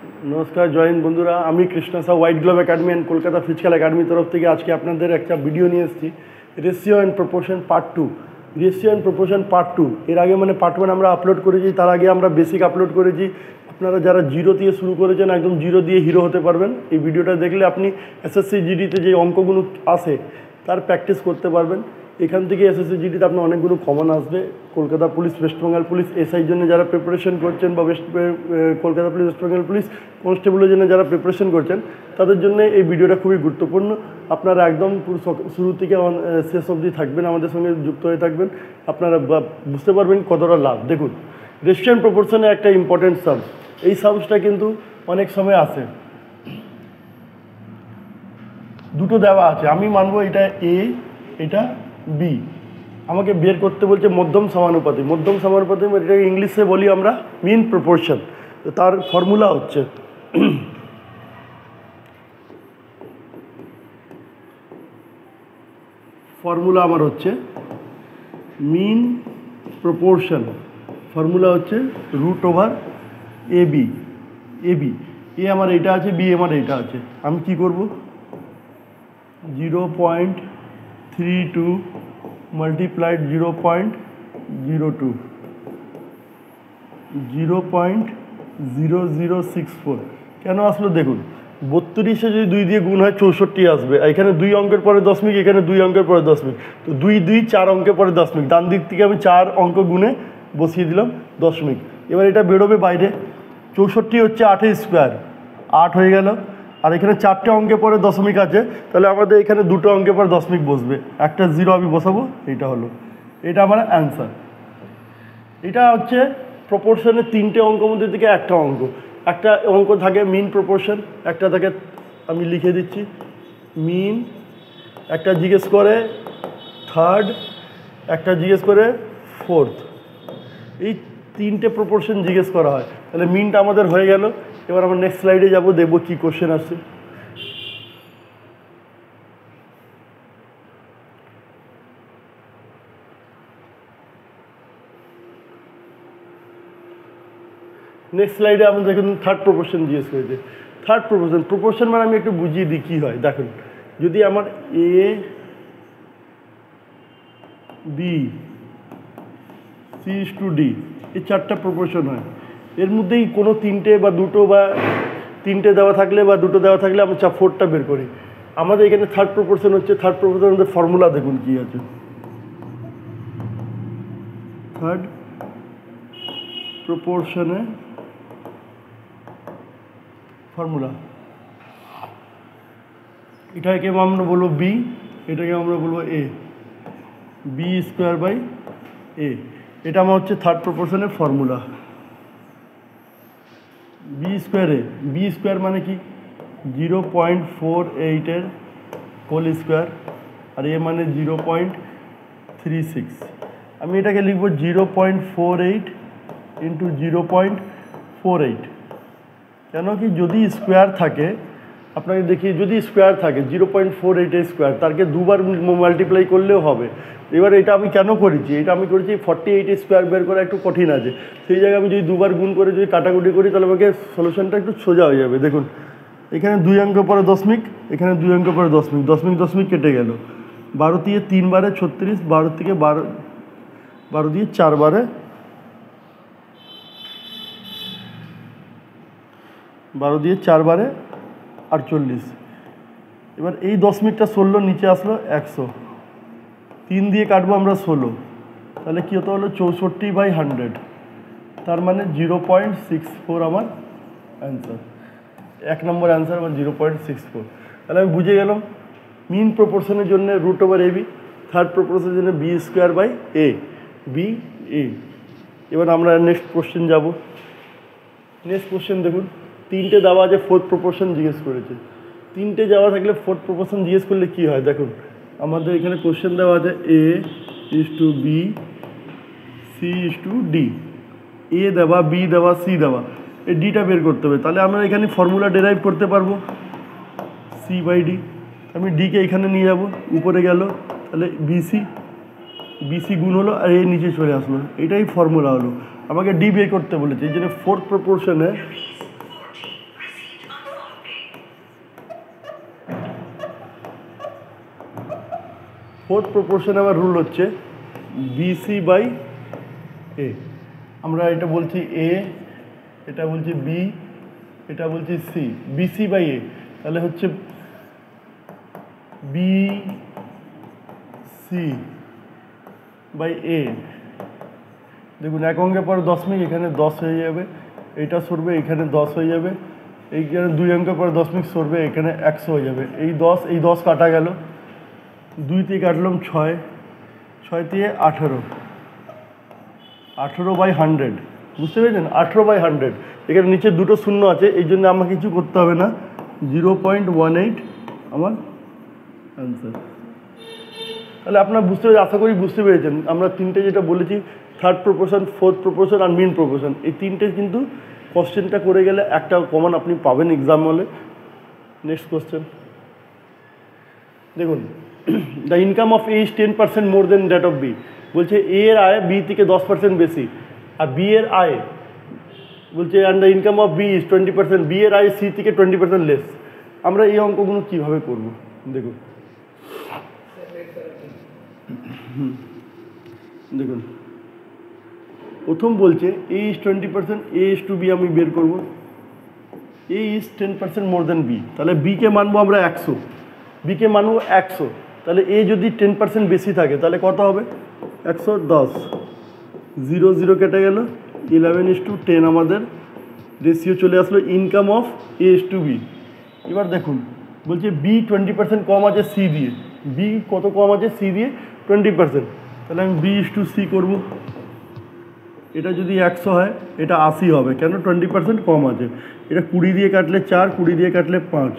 नमस्कार जय हिंद बंधुरा आमी Krishna Saha white glove academy and Kolkata physical academy तरफ থেকে আজকে আপনাদের একটা ভিডিও নিয়ে এসেছি ratio and proportion part 2 ratio and proportion part 2 এর আগে মানে পার্ট 1 আমরা আপলোড করেছি তার আগে আমরা বেসিক আপলোড করেছি আপনারা যারা জিরো দিয়ে শুরু করেছেন একদম জিরো দিয়ে হিরো হতে পারবেন এই ভিডিওটা দেখলে আপনি এসএসসি জিডিতে যে অঙ্কগুলো আসে তার প্র্যাকটিস করতে পারবেন এখান থেকে এসএসসি জিডিতে আপনার অনেকগুলো কমন আসবে Kolkata police West Bengal police SI জন্য যারা প্রিপারেশন করছেন বা Kolkata police West Bengal police কনস্টেবলের জন্য যারা প্রিপারেশন করছেন তাদের জন্য এই ভিডিওটা খুবই গুরুত্বপূর্ণ আপনারা একদম পুরো শুরু থেকে শেষ অবধি থাকবেন আমাদের সঙ্গে যুক্ত হয়ে থাকবেন আপনারা বুঝতে পারবেন কতটা লাভ দেখুন রেশিও এন্ড প্রপোর্শনে একটা ইম্পর্টেন্ট সাবস এই সাবসটা কিন্তু অনেক সময় আসে দুটো দেওয়া আছে আমি মানবো এটা এ এটা বি আমাকে বের করতে বলছে মধ্যম সমানুপাতি এটাকে ইংলিশে বলি আমরা মিন প্রপোর্শন তো তার ফর্মুলা হচ্ছে ফর্মুলা আমার হচ্ছে মিন প্রপোর্শন ফর্মুলা হচ্ছে রুট ওভার এ বি এ আমার এটা আছে বি আমার এটা আছে আমি কি করব 0.32 multiplied 0.02 0.0064 কেন আসলো দেখুন 32 যদি 2 দিয়ে গুণ হয় 64 আসবে এখানে 2 অঙ্কের পরে দশমিক এখানে 2 অঙ্কের পরে দশমিক তো 2 4 অঙ্কের পরে দশমিক ডান দিক থেকে আমি 4 অঙ্ক গুণে বসিয়ে দিলাম দশমিক এবার এটা বেরোবে বাইরে 64 হচ্ছে 8 স্কোয়ার 8 হয়ে গেল আর এখানে 4টে অঙ্কের পরে দশমিক আছে তাহলে আমাদের এখানে 2টো অঙ্কের পরে দশমিক বসবে একটা জিরো আমি বসাবো এইটা হলো এটা আমার অ্যান্সার এটা হচ্ছে প্রপোর্শনের 3টে অঙ্কের মধ্যে থেকে একটা অঙ্ক থাকে মিন প্রপোর্শন একটা থাকে আমি লিখে দিচ্ছি মিন একটা জিজ্ঞেস করে থার্ড একটা জিজ্ঞেস করে ফোর্থ এই 3টে প্রপোর্শন জিজ্ঞেস করা হয় তাহলে মিনটা আমাদের হয়ে গেল এবার আমরা নেক্সট স্লাইডে যাব দেখবো কি কোশ্চেন আসছে নেক্সট স্লাইডে আমরা দেখুন থার্ড প্রপোর্শন জিজ্ঞেস করেছে থার্ড প্রপোর্শন মানে আমি একটু বুঝিয়ে দিই কী হয় দেখুন যদি আমার A B C is to D এই 4টা প্রপোর্শন হয় এর মধ্যেই কোনো 3টে বা 2টো বা 3টে দেওয়া থাকলে বা 2টো দেওয়া থাকলে আমরা 4টা বের করি আমাদের এখানে থার্ড প্রপোর্শন হচ্ছে থার্ড প্রপোর্শনের ফর্মুলা দেখুন কী আছে থার্ড প্রপোর্শনে ফর্মুলা এটাকে আমরা বলবো বি এটাকে আমরা বলবো এ বি স্কোয়ার বাই এ এটা আমার হচ্ছে থার্ড প্রপোর্শনের ফর্মুলা বি স্কোয়ার মানে কি 0.48 হোল স্কোয়ার আর এ মানে 0.36 আমি এটাকে লিখব 0.48 ইন্টু 0.48 কেন কি যদি স্কোয়ার থাকে আপনাকে দেখি যদি স্কোয়ার থাকে 0.48 স্কোয়ার তারকে দুবার মাল্টিপ্লাই করলেও হবে এবার এটা আমি কেন করেছি এটা আমি করেছি 48 স্কোয়ার বের করা একটু কঠিন আছে সেই জায়গায় আমি যদি দুবার গুণ করে যদি কাটাকুটি করি তাহলে আমাকে সলিউশনটা একটু সোজা হয়ে যাবে দেখুন এখানে 2 অঙ্কের পরে দশমিক এখানে 2 অঙ্কের পরে দশমিক কেটে গেল 12 দিয়ে 3 বারে 36 12 থেকে 12 দিয়ে 4 বারে 12 দিয়ে 4 বারে 48 এবার এই দশমিকটা 16 নিচে আসলো 100 3 দিয়ে কাটবো আমরা 16 তাহলে কী হতে হলো 64/100 তার মানে 0.64 আমার অ্যান্সার 1 নম্বর অ্যান্সার আমার 0.64 তাহলে আমি বুঝে গেলাম মিন প্রপোর্শনের জন্য root over A B third প্রপোর্শনের জন্য B square by A B A এবার আমরা নেক্সট কোশ্চেন যাব নেক্সট কোশ্চেন দেখুন 3টে দেওয়া আছে ফোর্থ প্রপোর্শন জিজ্ঞেস করেছে 3টে যাওয়া থাকলে ফোর্থ প্রপোর্শন জিজ্ঞেস করলে কী হয় দেখুন আমাদের এখানে কোশ্চেন দেওয়া আছে A is to B C is to D A দেওয়া বি দেওয়া সি দেওয়া এই ডিটা বের করতে হবে তাহলে আমরা এখানে ফর্মুলা ডেরাইভ করতে পারবো সি বাই ডি আমি ডিকে এখানে নিয়ে যাব উপরে গেল তাহলে বিসি গুণ হলো আর এ নিচে চলে আসলো এটাই ফর্মুলা হলো আমাকে ডি বের করতে বলেছে এই জন্য ফোর্থ প্রপোর্শনে ফোর্থ প্রপোর্শন আমার রুল হচ্ছে বিসি বাই এ। আমরা এটা বলছি এ, এটা বলছি বি, এটা বলছি সি। বিসি বাই এ তাহলে হচ্ছে বি সি বাই এ। দেখুন এক অঙ্কের পর দশমিক, এখানে 10 হয়ে যাবে, এইটা সরবে, এখানে 10 হয়ে যাবে, এইখানে 2 অঙ্কের পর দশমিক সরবে, এখানে 100 হয়ে যাবে। এই 10 কাটা গেল, 2 দিয়ে কাটলাম 6, 6 দিয়ে 18, 18 বাই 100, বুঝতে পেরেছেন? 18 বাই 100। এখানে নিচে দুটো শূন্য আছে, এই জন্য আমাকে কিছু করতে হবে না। 0.18 আমার অ্যান্সার। তাহলে আপনারা আশা করি বুঝতে পেরেছেন। আমরা তিনটে যেটা বলেছি, থার্ড প্রপোর্শন, ফোর্থ প্রপোর্শন আর মিন প্রপোর্শন, এই তিনটে কিন্তু কোশ্চেনটা করে গেলে একটা কমন আপনি পাবেন এক্সাম হলে। নেক্সট কোশ্চেন দেখুন, the income of A is 10% more than that of B. বলছে এ এর আয় বি থেকে 10% বেশি, আর বি এর আয় বলছে and the income of B is 20%, B এর আয় সি থেকে 20% লেস। আমরা এই অঙ্কগুলো কীভাবে করব দেখুন। দেখুন প্রথম বলছে A is 20%, A is to B আমি বের করব। এ ইজ 10% মোর দেন বি, তাহলে বিকে মানবো আমরা 100, বিকে মানবো 100। তাহলে এ যদি 10% বেশি থাকে তাহলে কত হবে? 110, 0 0 কেটে গেল, 11:10 আমাদের রেশিও চলে আসলো income of A is to B. এবার দেখুন বলছে বি 20% কম আছে সি দিয়ে, বি কত কম আছে? সি দিয়ে 20%। তাহলে আমি বি ইজ টু সি করবো। এটা যদি 100 হয়, এটা 80 হবে, কেন? 20% কম আছে। এটা 20 দিয়ে কাটলে 4, 20 দিয়ে কাটলে 5,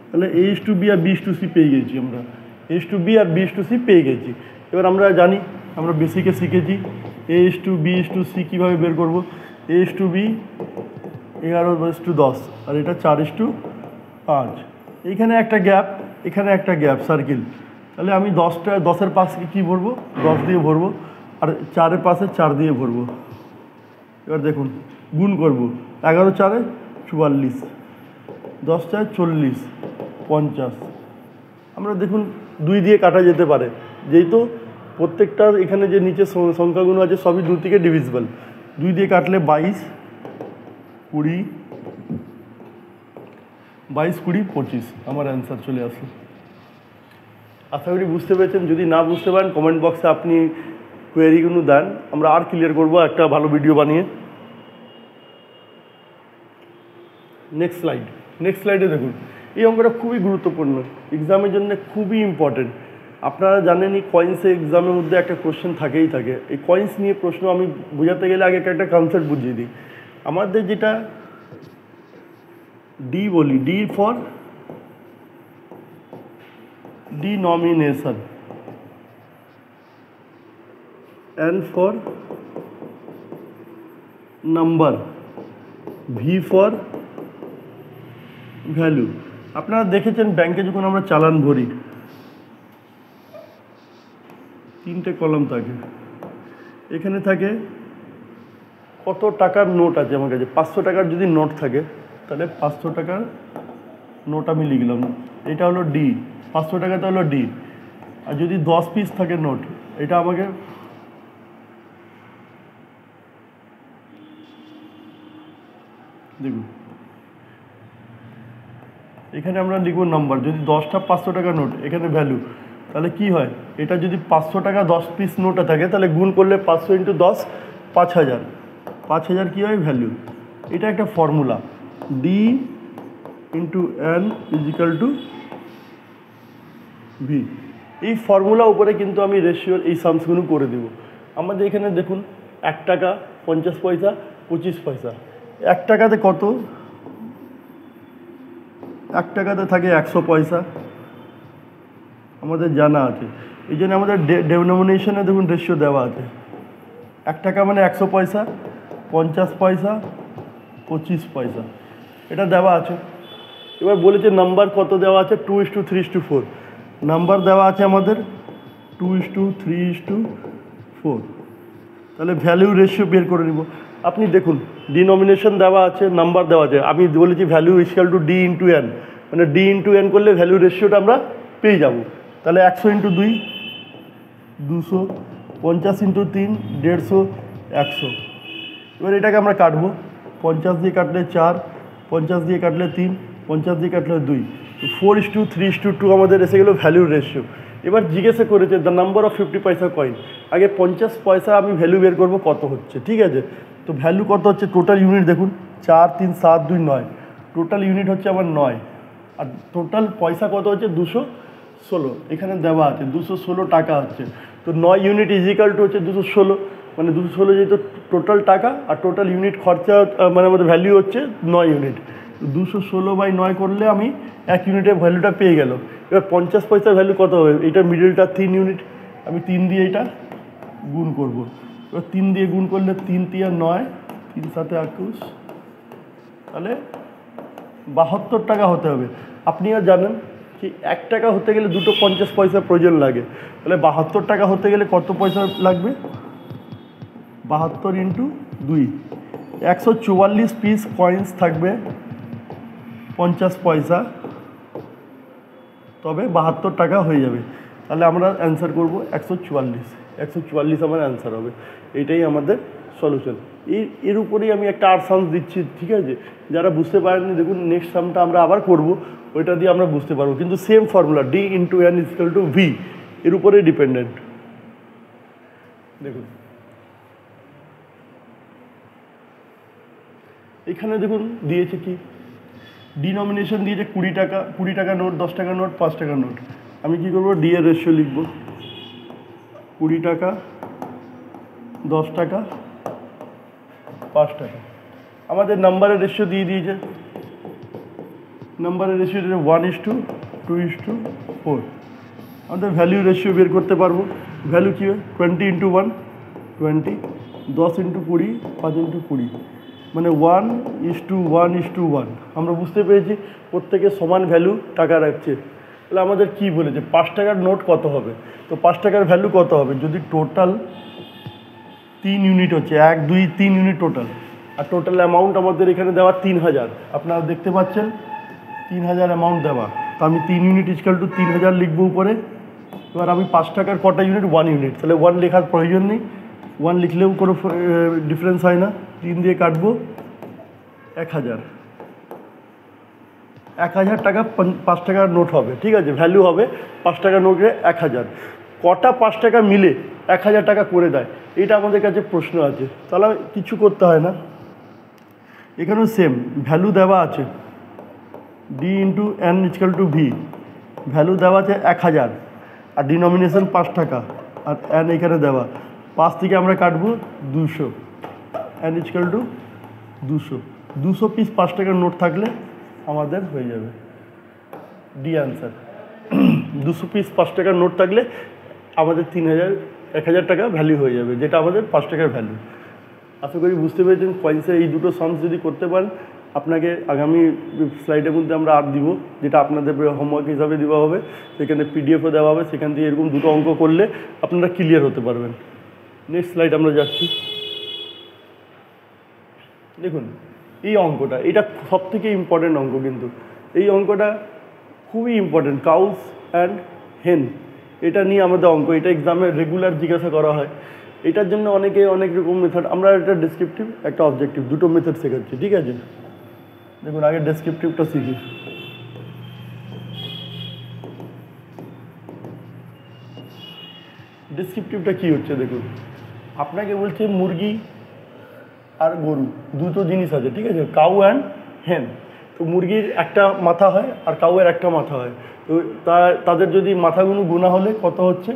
তাহলে এ ইজ টু বি আর বি ইজ টু সি পেয়ে গেছি আমরা। এ ইজ টু বি আর বি ইজ টু সি পেয়ে গেছি। এবার আমরা জানি, আমরা বেসিকে শিখেছি A is to B is to C কীভাবে বের করবো। এ ইজ টু বি 11:10, আর এটা 4:5। এইখানে একটা গ্যাপ, এখানে একটা গ্যাপ, সার্কেল। তাহলে আমি 10-এর পাশে কী ভরবো? 10 দিয়ে ভরবো, আর 4-এর পাশে 4 দিয়ে ভরবো। এবার দেখুন গুণ করব, 11 4 44, 10 4 40, 50। আমরা দেখুন 2 দিয়ে কাটা যেতে পারে, যেহেতু প্রত্যেকটার এখানে যে নিচে সংখ্যাগুলো আছে সবই 2 থেকে ডিভিজিবল। 2 দিয়ে কাটলে 22, 20, 22 20 25 আমার অ্যান্সার চলে আসলো। আশা করি বুঝতে পেরেছেন। যদি না বুঝতে পারেন কমেন্ট বক্সে আপনি কোয়েরিগুলো দেন, আমরা আর ক্লিয়ার করবো একটা ভালো ভিডিও বানিয়ে। নেক্সট স্লাইডে দেখুন, এই অঙ্কটা খুবই গুরুত্বপূর্ণ, এক্সামের জন্য খুবই ইম্পর্টেন্ট। আপনারা জানেনই কয়েন্সে এক্সামের মধ্যে একটা কোশ্চেন থাকেই থাকে। এই কয়েন্স নিয়ে প্রশ্ন আমি বোঝাতে গেলে আগে একটা কনসেপ্ট বুঝিয়ে দিই। আমাদের যেটা ডি বলি, D for denomination, N for number, V for value। আপনারা দেখেছেন ব্যাংকে যখন আমরা চালান ভরি, 3টে কলাম থাকে। এখানে থাকে কত টাকার নোট আছে আমার কাছে। 500 টাকার যদি নোট থাকে তাহলে 500 টাকার নোট আমি লিখলাম, এটা হলো ডি। 500 টাকাটা হলো ডি। আর যদি 10 পিস থাকে নোট, এটা আমাকে দেখুন এখানে আমরা লিখব নাম্বার। যদি 10টা 500 টাকা নোট, এখানে ভ্যালু, তাহলে কি হয়? এটা যদি 500 টাকা 10 পিস নোটে থাকে তাহলে গুণ করলে 500 × 10 5000, 5000 কী হয়? ভ্যালু। এটা একটা formula, D into N equal to V. এই ফর্মুলা উপরে কিন্তু আমি রেশিওর এই সামসগুলো করে দেব। আমাদের এখানে দেখুন 1 টাকা 50 পয়সা 25 পয়সা। 1 টাকাতে কত? 1 টাকাতে থাকে 100 পয়সা, আমাদের জানা আছে। এই জন্য আমাদের ডেনোমিনেশনে দেখুন রেশিও দেওয়া আছে। 1 টাকা মানে 100 পয়সা, 50 পয়সা, 25 পয়সা, এটা দেওয়া আছে। এবার বলেছে নাম্বার কত দেওয়া আছে? 2:3:4 নাম্বার দেওয়া আছে আমাদের, 2:3:4। তাহলে ভ্যালু রেশিও বের করে নিব। আপনি দেখুন ডিনোমিনেশন দেওয়া আছে, নাম্বার দেওয়া আছে। আমি বলেছি value equal to D into N, মানে ডি ইন্টু এন করলে ভ্যালু রেশিওটা আমরা পেয়ে যাব। তাহলে 100 × 2 200, 50 ইন্টু 3 150, 100। এবার এটাকে আমরা কাটবো, 50 দিয়ে কাটলে 4, 50 দিয়ে কাটলে 3, 50 দিয়ে কাটলে 2, 4:3:2 আমাদের এসে গেলো ভ্যালুর রেশিও। এবার জিজ্ঞাসা করেছে দ্য নাম্বার অফ 50 পয়সা কয়েন। আগে 50 পয়সা আমি ভ্যালু বের করবো কত হচ্ছে, ঠিক আছে। তো ভ্যালু কত হচ্ছে, টোটাল ইউনিট দেখুন 4, 3, 7, 2, 9, টোটাল ইউনিট হচ্ছে আমার 9, আর টোটাল পয়সা কত হচ্ছে 216, এখানে দেওয়া আছে 216 টাকা হচ্ছে। তো 9 ইউনিট ইজিক্যাল টু হচ্ছে 216, মানে 216 যেহেতু টোটাল টাকা আর টোটাল ইউনিট খরচা মানে আমাদের ভ্যালু হচ্ছে 9 ইউনিট। 216/9 করলে আমি 1 ইউনিটের ভ্যালুটা পেয়ে গেল। এবার 50 পয়সার ভ্যালু কত হবে, এটা মিডলটা 3 ইউনিট, আমি 3 দিয়ে এটা গুণ করব। এবার 3 দিয়ে গুণ করলে 3 3 9, 3 7 21, তাহলে 72 টাকা হতে হবে। আপনিও জানেন কি 1 টাকা হতে গেলে দুটো 50 পয়সা প্রয়োজন লাগে, তাহলে 72 টাকা হতে গেলে কত পয়সা লাগবে, 72 ইন্টু 2, 144 পিস কয়েন্স থাকবে 50 পয়সা, তবে 72 টাকা হয়ে যাবে। তাহলে আমরা অ্যান্সার করব 144 আমার অ্যান্সার হবে। এইটাই আমাদের সলিউশন। এর উপরেই আমি একটা আর সামস দিচ্ছি, ঠিক আছে। যারা বুঝতে পারেননি দেখুন নেক্সট সামটা আমরা আবার করব, ওইটা দিয়ে আমরা বুঝতে পারবো, কিন্তু same formula D × N = V, এর উপরেই ডিপেন্ডেন্ট। দেখুন এখানে দেখুন দিয়েছে কি, ডিনোমিনেশন দিয়েছে 20 টাকা নোট, 10 টাকা নোট, 5 টাকা নোট। আমি কি করব, ডি এর রেশিও লিখব, 20 টাকা, 10 টাকা, 5 টাকা। আমাদের নাম্বারের রেশিও দিয়ে দিয়েছে, নাম্বারের রেশিও 1:2:4। আমাদের ভ্যালু রেশিও বের করতে পারবো। ভ্যালু কী হয়, 20 × 1 20, 10 × 20 5 × 20, মানে 1:1:1। আমরা বুঝতে পেরেছি প্রত্যেকে সমান ভ্যালু টাকা রাখছে। তাহলে আমাদের কি বলেছে, 5 টাকার নোট কত হবে, তো 5 টাকার ভ্যালু কত হবে, যদি টোটাল 3 ইউনিট হচ্ছে, 1 2 3 ইউনিট টোটাল, আর টোটাল অ্যামাউন্ট আমাদের এখানে দেওয়া 3000, আপনারা দেখতে পাচ্ছেন 3000 অ্যামাউন্ট দেওয়া। তো আমি 3 ইউনিট = 3000 লিখবো উপরে। এবার আমি 5 টাকার কটা ইউনিট, 1 ইউনিট, তাহলে 1 লেখার প্রয়োজন নেই, 1 লিখলেও কোনো ডিফারেন্স হয় না। 3 দিয়ে কাটবো, 1000 টাকা 5 টাকার নোট হবে, ঠিক আছে, ভ্যালু হবে 5 টাকার নোটে 1000। কটা 5 টাকা মিলে 1000 টাকা করে দেয়, এটা আমাদের কাছে প্রশ্ন আছে। তাহলে কিছু করতে হয় না, এখানেও সেম ভ্যালু দেওয়া আছে, D × N = V, ভ্যালু দেওয়া আছে 1000, আর ডিনোমিনেশন 5 টাকা, আর N এখানে দেওয়া 5 থেকে আমরা কাটবো 200, N = 200 পিস 5 টাকার নোট থাকলে আমাদের হয়ে যাবে ডি অ্যান্সার। 200 পিস 5 টাকার নোট থাকলে আমাদের 1000 টাকা ভ্যালু হয়ে যাবে, যেটা আমাদের 5 টাকার ভ্যালু। আশা করি বুঝতে পেরেছেন। কয়েন্সের এই দুটো সামস যদি করতে পারেন, আপনাকে আগামী স্লাইডের মধ্যে আমরা আর দিব, যেটা আপনাদের হোমওয়ার্ক হিসাবে দেওয়া হবে, সেখানে পিডিএফও দেওয়া হবে, সেখান থেকে এরকম দুটো অঙ্ক করলে আপনারা ক্লিয়ার হতে পারবেন। নেক্সট স্লাইড আমরা যাচ্ছি। দেখুন এই অঙ্কটা, এটা সবথেকে ইম্পর্টেন্ট অঙ্ক, কিন্তু এই অঙ্কটা খুবই ইম্পর্টেন্ট, কাউস অ্যান্ড হেন, এটা নিয়ে আমাদের অঙ্ক, এটা এক্সামে রেগুলার জিজ্ঞাসা করা হয়। এটার জন্য অনেকে অনেক রকম মেথড, আমরা একটা ডেসক্রিপটিভ একটা অবজেক্টিভ দুটো মেথড শেখাচ্ছি, ঠিক আছে। দেখুন আগে ডেসক্রিপটিভটা শিখি। ডেসক্রিপটিভটা কী হচ্ছে দেখুন, আপনাকে বলছে মুরগি আর গরু দুটো জিনিস আছে, ঠিক আছে, কাউ অ্যান্ড হেন। তো মুরগির একটা মাথা হয় আর কাউয়ের একটা মাথা হয়, তো তাদের যদি মাথাগুলো গোনা হলে কত হচ্ছে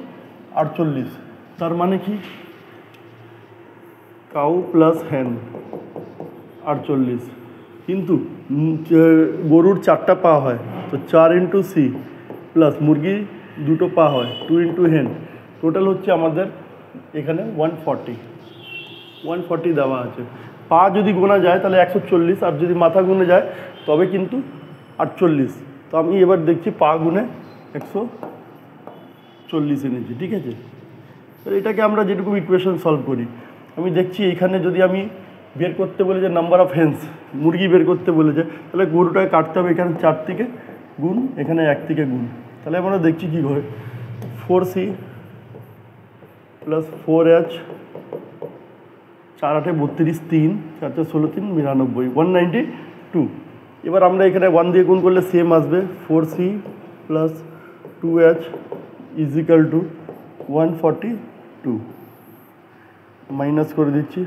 48। তার মানে কি, কাউ প্লাস হেন 48, কিন্তু গরুর 4টা পা হয়, তো 4 × C প্লাস মুরগির 2টো পা হয় 2 × হেন, টোটাল হচ্ছে আমাদের এখানে 140 দেওয়া আছে। পা যদি গোনা যায় তাহলে 140, আর যদি মাথা গুনে যায় তবে কিন্তু 48। তো আমি এবার দেখছি পা গুনে 140 এনেছি, ঠিক আছে। তো এটাকে আমরা যেটুকু ইকুয়েশন সলভ করি, আমি দেখছি এখানে যদি আমি বের করতে বলে যে নাম্বার অফ হেন্স, মুরগি বের করতে বলেছে, তাহলে গরুটাকে কাটতে হবে এখানে 4 থেকে গুণ, এখানে 1 থেকে গুণ, তাহলে আমরা দেখছি কী হয় 4C প্লাস 4h, 4 8 32, 3 4 4 16 3 99, 192। এবার আমরা এখানে 1 দিয়ে গুণ করলে সেম আসবে, 4c plus 2h is equal to 142। Minus করে দিচ্ছি,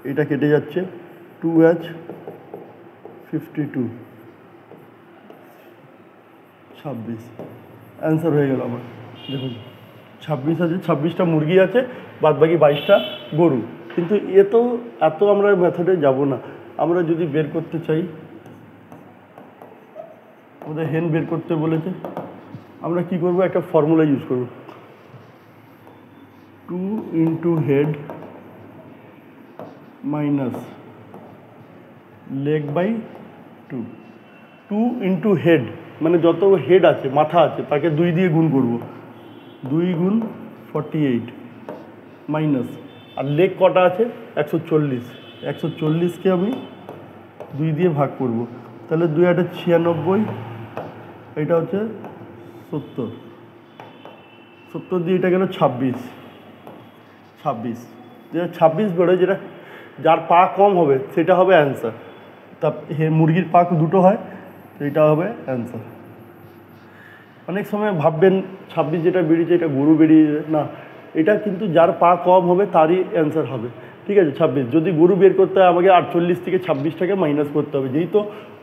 এটা কেটে যাচ্ছে, 2h 52, 26 অ্যান্সার হয়ে গেল আমার। দেখুন 26 আছে, 26টা মুরগি আছে, বাদ বাকি 22টা গরু। কিন্তু এত আমরা মেথডে যাব না। আমরা যদি বের করতে চাই, আমাদের হেন বের করতে বলেছে, আমরা কি করব, একটা ফর্মুলা ইউজ করব, 2 into head minus leg by 2। 2 into head মানে যত হেড আছে, মাথা আছে, তাকে 2 দিয়ে গুণ করব, 2 গুণ 48 মাইনাস, আর লেগ কটা আছে 140, 140কে আমি 2 দিয়ে ভাগ করব, তাহলে 2 8 96, এটা হচ্ছে 70, 70 দিয়ে এটা গেল 26, 26 বেরোয়, যেটা যার পা কম হবে সেটা হবে অ্যান্সার। তা মুরগির পা দুটো হয়, তো এটা হবে অ্যান্সার। অনেক সময় ভাববেন 26 যেটা বেরিয়েছে এটা গরু বেরিয়ে না, এটা কিন্তু যার পা কম হবে তারই অ্যান্সার হবে। ঠিক আছে, 26 যদি গরু বের করতে হয় আমাকে 48 থেকে 26টাকে মাইনাস করতে হবে, যেহেতু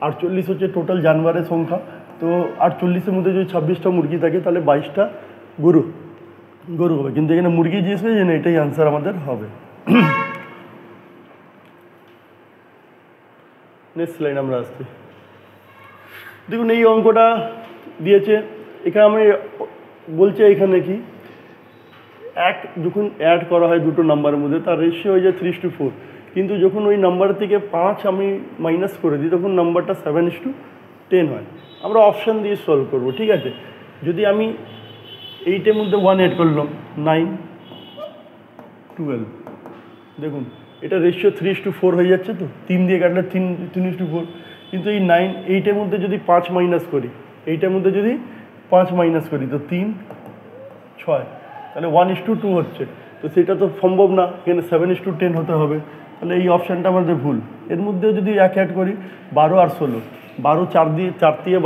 48 হচ্ছে টোটাল জানোয়ারের সংখ্যা, তো 48-এর মধ্যে যদি 26টা মুরগি থাকে তাহলে 22টা গরু হবে, কিন্তু এখানে মুরগি জিনিস হয়ে না, এটাই অ্যান্সার আমাদের হবে। নেক্সট লাইন আমরা আসছি। দেখুন এই অঙ্কটা দিয়েছে, এখানে আমি বলছে এখানে কি যখন অ্যাড করা হয় দুটো নাম্বারের মধ্যে তার রেশিও হয়ে যায় 3:4, কিন্তু যখন ওই নাম্বার থেকে 5 আমি মাইনাস করে দিই তখন নাম্বারটা 7:10 হয়। আমরা অপশান দিয়ে সলভ করব। ঠিক আছে, যদি আমি 8-এর মধ্যে 1 অ্যাড করলাম, 9 12, দেখুন এটা রেশিও 3:4 হয়ে যাচ্ছে, তো 3 দিয়ে কাটলে 3:4, কিন্তু এই 8-এর মধ্যে যদি 5 মাইনাস করি, 8-এর মধ্যে যদি 5 মাইনাস করি তো 3 6, তাহলে 1:2 হচ্ছে, তো সেটা তো সম্ভব না, এখানে 7:10 হতে হবে, তাহলে এই অপশানটা আমাদের ভুল। এর মধ্যেও যদি অ্যাড করি 12 আর 16, 12 4 দিয়ে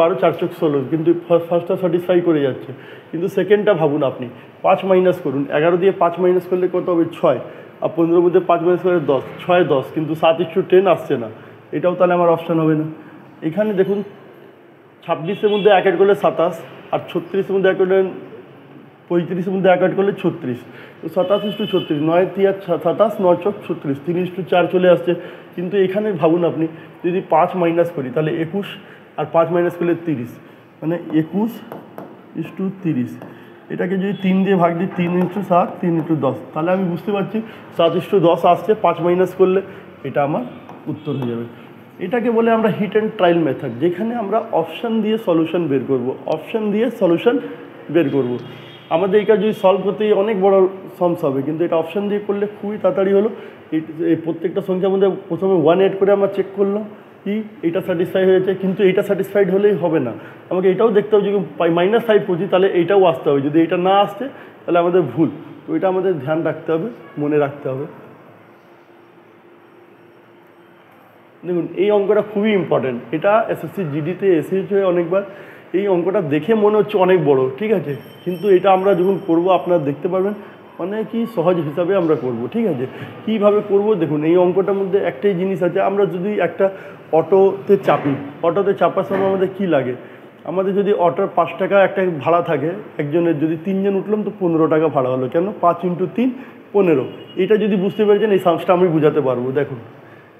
12 4 চোখ 16, কিন্তু ফার্স্টটা স্যাটিসফাই করে যাচ্ছে, কিন্তু সেকেন্ডটা ভাবুন আপনি, 5 মাইনাস করুন, 11 দিয়ে 5 মাইনাস করলে কত হবে 6, আর 15-এর মধ্যে 5 মাইনাস করে 10, 6 10, কিন্তু 7:10 আসছে না, এটাও তাহলে আমার অপশান হবে না। এখানে দেখুন 26-এর মধ্যে অ্যাড করলে 27, আর 36-এর মধ্যে অ্যাড করলে 35-এর মধ্যে অ্যাড করলে 36, তো 27:36, 9 3 27, 9 চোখ 36, 3:4 চলে আসছে, কিন্তু এখানে ভাবুন আপনি যদি 5 মাইনাস করি তাহলে 21, আর 5 মাইনাস করলে 30, মানে 21:30, এটাকে যদি 3 দিয়ে ভাগ দিই, 3:7, 3:10, তাহলে আমি বুঝতে পারছি 7:10 আসছে, 5 মাইনাস করলে এটা আমার উত্তর হয়ে যাবে। এটাকে বলে আমরা হিট অ্যান্ড ট্রায়াল মেথড, যেখানে আমরা অপশান দিয়ে সলিউশন বের করব। আমাদের এই কাজ যদি সলভ করতে অনেক বড় সমস্যা হবে, কিন্তু এটা অপশান দিয়ে করলে খুবই তাড়াতাড়ি হলো। এই প্রত্যেকটা সংখ্যার মধ্যে প্রথমে 1 অ্যাড করে আমরা চেক করলাম কি এটা স্যাটিসফাই হয়েছে, কিন্তু এটা স্যাটিসফাইড হলেই হবে না, আমাকে এটাও দেখতে হবে যদি -5 করছি তাহলে এইটাও আসতে হবে, যদি এটা না আসছে তাহলে আমাদের ভুল, তো এটা আমাদের ধ্যান রাখতে হবে, মনে রাখতে হবে। দেখুন এই অঙ্কটা খুবই ইম্পর্টেন্ট, এটা এসএসসি জিডিতে এসেছে অনেকবার, এই অঙ্কটা দেখে মনে হচ্ছে অনেক বড়, ঠিক আছে, কিন্তু এটা আমরা যখন করব আপনারা দেখতে পারবেন মানে কি সহজ হিসাবে আমরা করব। ঠিক আছে, কীভাবে করব দেখুন, এই অঙ্কটার মধ্যে একটাই জিনিস আছে, আমরা যদি একটা অটোতে চাপার সময় আমাদের কি লাগে, আমাদের যদি অটোর 5 টাকা একটা ভাড়া থাকে একজনের, যদি 3 জন উঠলাম তো 15 টাকা ভাড়া হলো, কেন 5 × 3 15, এটা যদি বুঝতে পেরেছেন এই সামসটা আমি বুঝাতে পারবো। দেখুন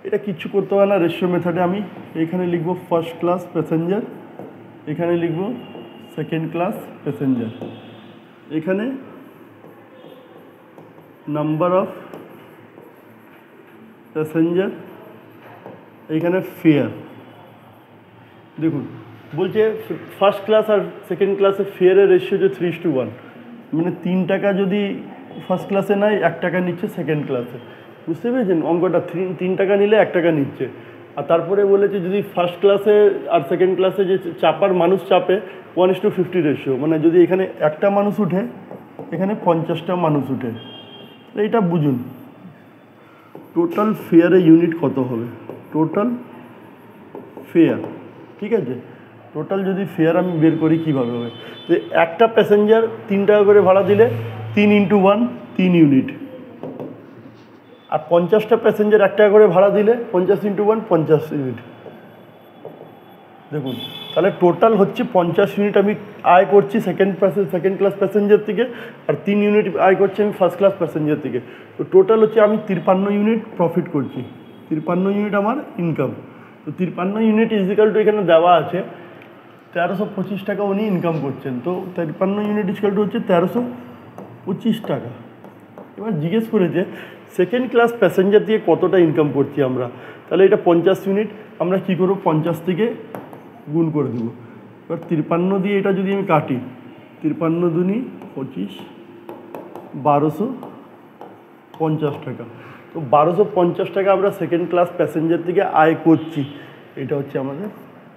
এটা কিচ্ছু করতে হয় না, রেশিও মেথডে আমি এখানে লিখব ফার্স্ট ক্লাস প্যাসেঞ্জার, এখানে লিখব সেকেন্ড ক্লাস প্যাসেঞ্জার, এখানে নাম্বার অফ প্যাসেঞ্জার, এখানে ফেয়ার। দেখুন বলছে ফার্স্ট ক্লাস আর সেকেন্ড ক্লাসে ফেয়ারের রেশিও যে 3:1, মানে 3 টাকা যদি ফার্স্ট ক্লাসে নেয় 1 টাকা নিচ্ছে সেকেন্ড ক্লাসে, বুঝতে পেরেছেন অঙ্কটা, 3 টাকা নিলে 1 টাকা নিচ্ছে। আর তারপরে বলেছে যদি ফার্স্ট ক্লাসে আর সেকেন্ড ক্লাসে যে চাপার মানুষ চাপে 1:50 রেশিও, মানে যদি এখানে একটা মানুষ উঠে এখানে 50টা মানুষ উঠে, এইটা বুঝুন টোটাল ফেয়ারে ইউনিট কত হবে, টোটাল ফেয়ার, ঠিক আছে। টোটাল যদি ফেয়ার আমি বের করি কীভাবে হবে, তো একটা প্যাসেঞ্জার 3 টাকা করে ভাড়া দিলে 3 × 1 3 ইউনিট, আর 50টা প্যাসেঞ্জার 1 টাকা করে ভাড়া দিলে 50 × 1 50 ইউনিট। দেখুন তাহলে টোটাল হচ্ছে 50 ইউনিট আমি আয় করছি সেকেন্ড ক্লাস প্যাসেঞ্জার থেকে, আর 3 ইউনিট আয় করছি আমি ফার্স্ট ক্লাস প্যাসেঞ্জার থেকে। তো টোটাল হচ্ছে আমি 53 ইউনিট প্রফিট করছি, 53 ইউনিট আমার ইনকাম। তো 53 ইউনিট ইজিক্যাল টু এখানে দেওয়া আছে 1325 টাকা উনি ইনকাম করছেন। তো 53 ইউনিট ইজিক্যাল টু হচ্ছে 1325 টাকা। এবার জিজ্ঞেস করেছে সেকেন্ড ক্লাস প্যাসেঞ্জার দিয়ে কতটা ইনকাম করছি আমরা, তাহলে এটা 50 ইউনিট, আমরা কী করবো 50 থেকে গুণ করে দেবো। এবার 53 দিয়ে এটা যদি আমি কাটি, 53 দুনি 25, 1250 টাকা। তো 1250 টাকা আমরা সেকেন্ড ক্লাস প্যাসেঞ্জার থেকে আয় করছি, এটা হচ্ছে আমাদের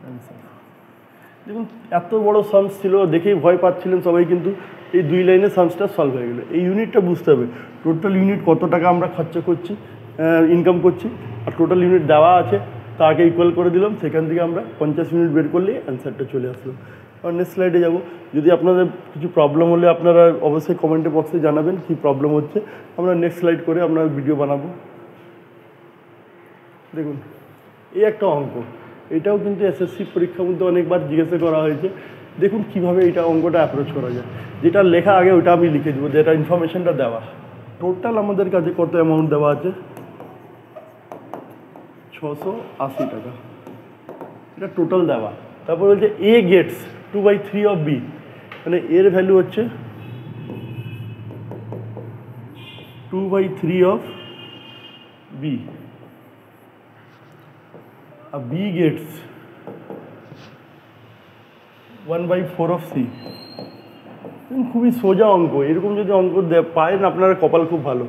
অ্যান্সার। দেখুন এত বড় সামস ছিল, দেখেই ভয় পাচ্ছিলেন সবাই, কিন্তু এই 2 লাইনে সামসটা সলভ হয়ে গেলো। এই ইউনিটটা বুঝতে হবে টোটাল ইউনিট কত টাকা আমরা খরচা করছি, ইনকাম করছি, আর টোটাল ইউনিট দেওয়া আছে তাকে ইকুয়াল করে দিলাম, সেখান থেকে আমরা 50 ইউনিট বের করলেই অ্যান্সারটা চলে আসলো। আর নেক্সট স্লাইডে যাব। যদি আপনাদের কিছু প্রবলেম হলে আপনারা অবশ্যই কমেন্টে বক্সে জানাবেন কী প্রবলেম হচ্ছে, আমরা নেক্সট স্লাইড করে আপনার ভিডিও বানাবো। দেখুন এই একটা অঙ্ক, এটাও কিন্তু এসএসসি পরীক্ষার মধ্যে অনেকবার জিজ্ঞাসা করা হয়েছে। দেখুন কিভাবে এটা অঙ্কটা অ্যাপ্রোচ করা যায়। যেটা লেখা আগে ওটা আমি লিখে দেবো, যেটা ইনফরমেশনটা দেওয়া। টোটাল আমাদের কাছে কত অ্যামাউন্ট দেওয়া আছে, 680 টাকা, এটা টোটাল দেওয়া। তারপর বলছে এ গেটস 2/3 অফ বি, মানে এর ভ্যালু হচ্ছে 2/3 অফ বি, আর বি গেটস 1/4 অফ সি। খুবই সোজা অঙ্ক, এরকম যদি অঙ্ক পায়েন আপনারা কপাল খুব ভালো।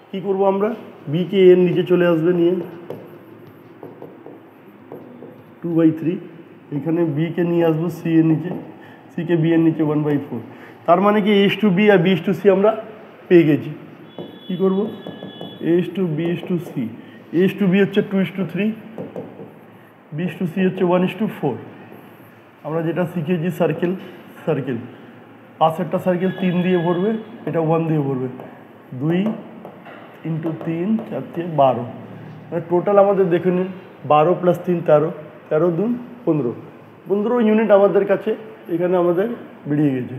কি করব আমরা, বিকে এর নিচে চলে আসবে নিয়ে 2/3, এখানে বিকে নিয়ে আসবো সি এর নিচে, সিকে বি এর নিচে 1/4। তার মানে কি এস টু বি আর বি টু সি আমরা পেয়ে গেছি। কী করবো, as to B to C, as to B হচ্ছে 2:3, বি টু সি হচ্ছে 1:4। আমরা যেটা শিখেছি সার্কেল, পাশেরটা সার্কেল 3 দিয়ে ভরবে, এটা 1 দিয়ে ভরবে, 2 × 3 4 12। মানে টোটাল আমাদের দেখে নিন 12 + 3 13, 13 × 2 15, 15 ইউনিট আমাদের কাছে এখানে আমাদের বেরিয়ে গেছে।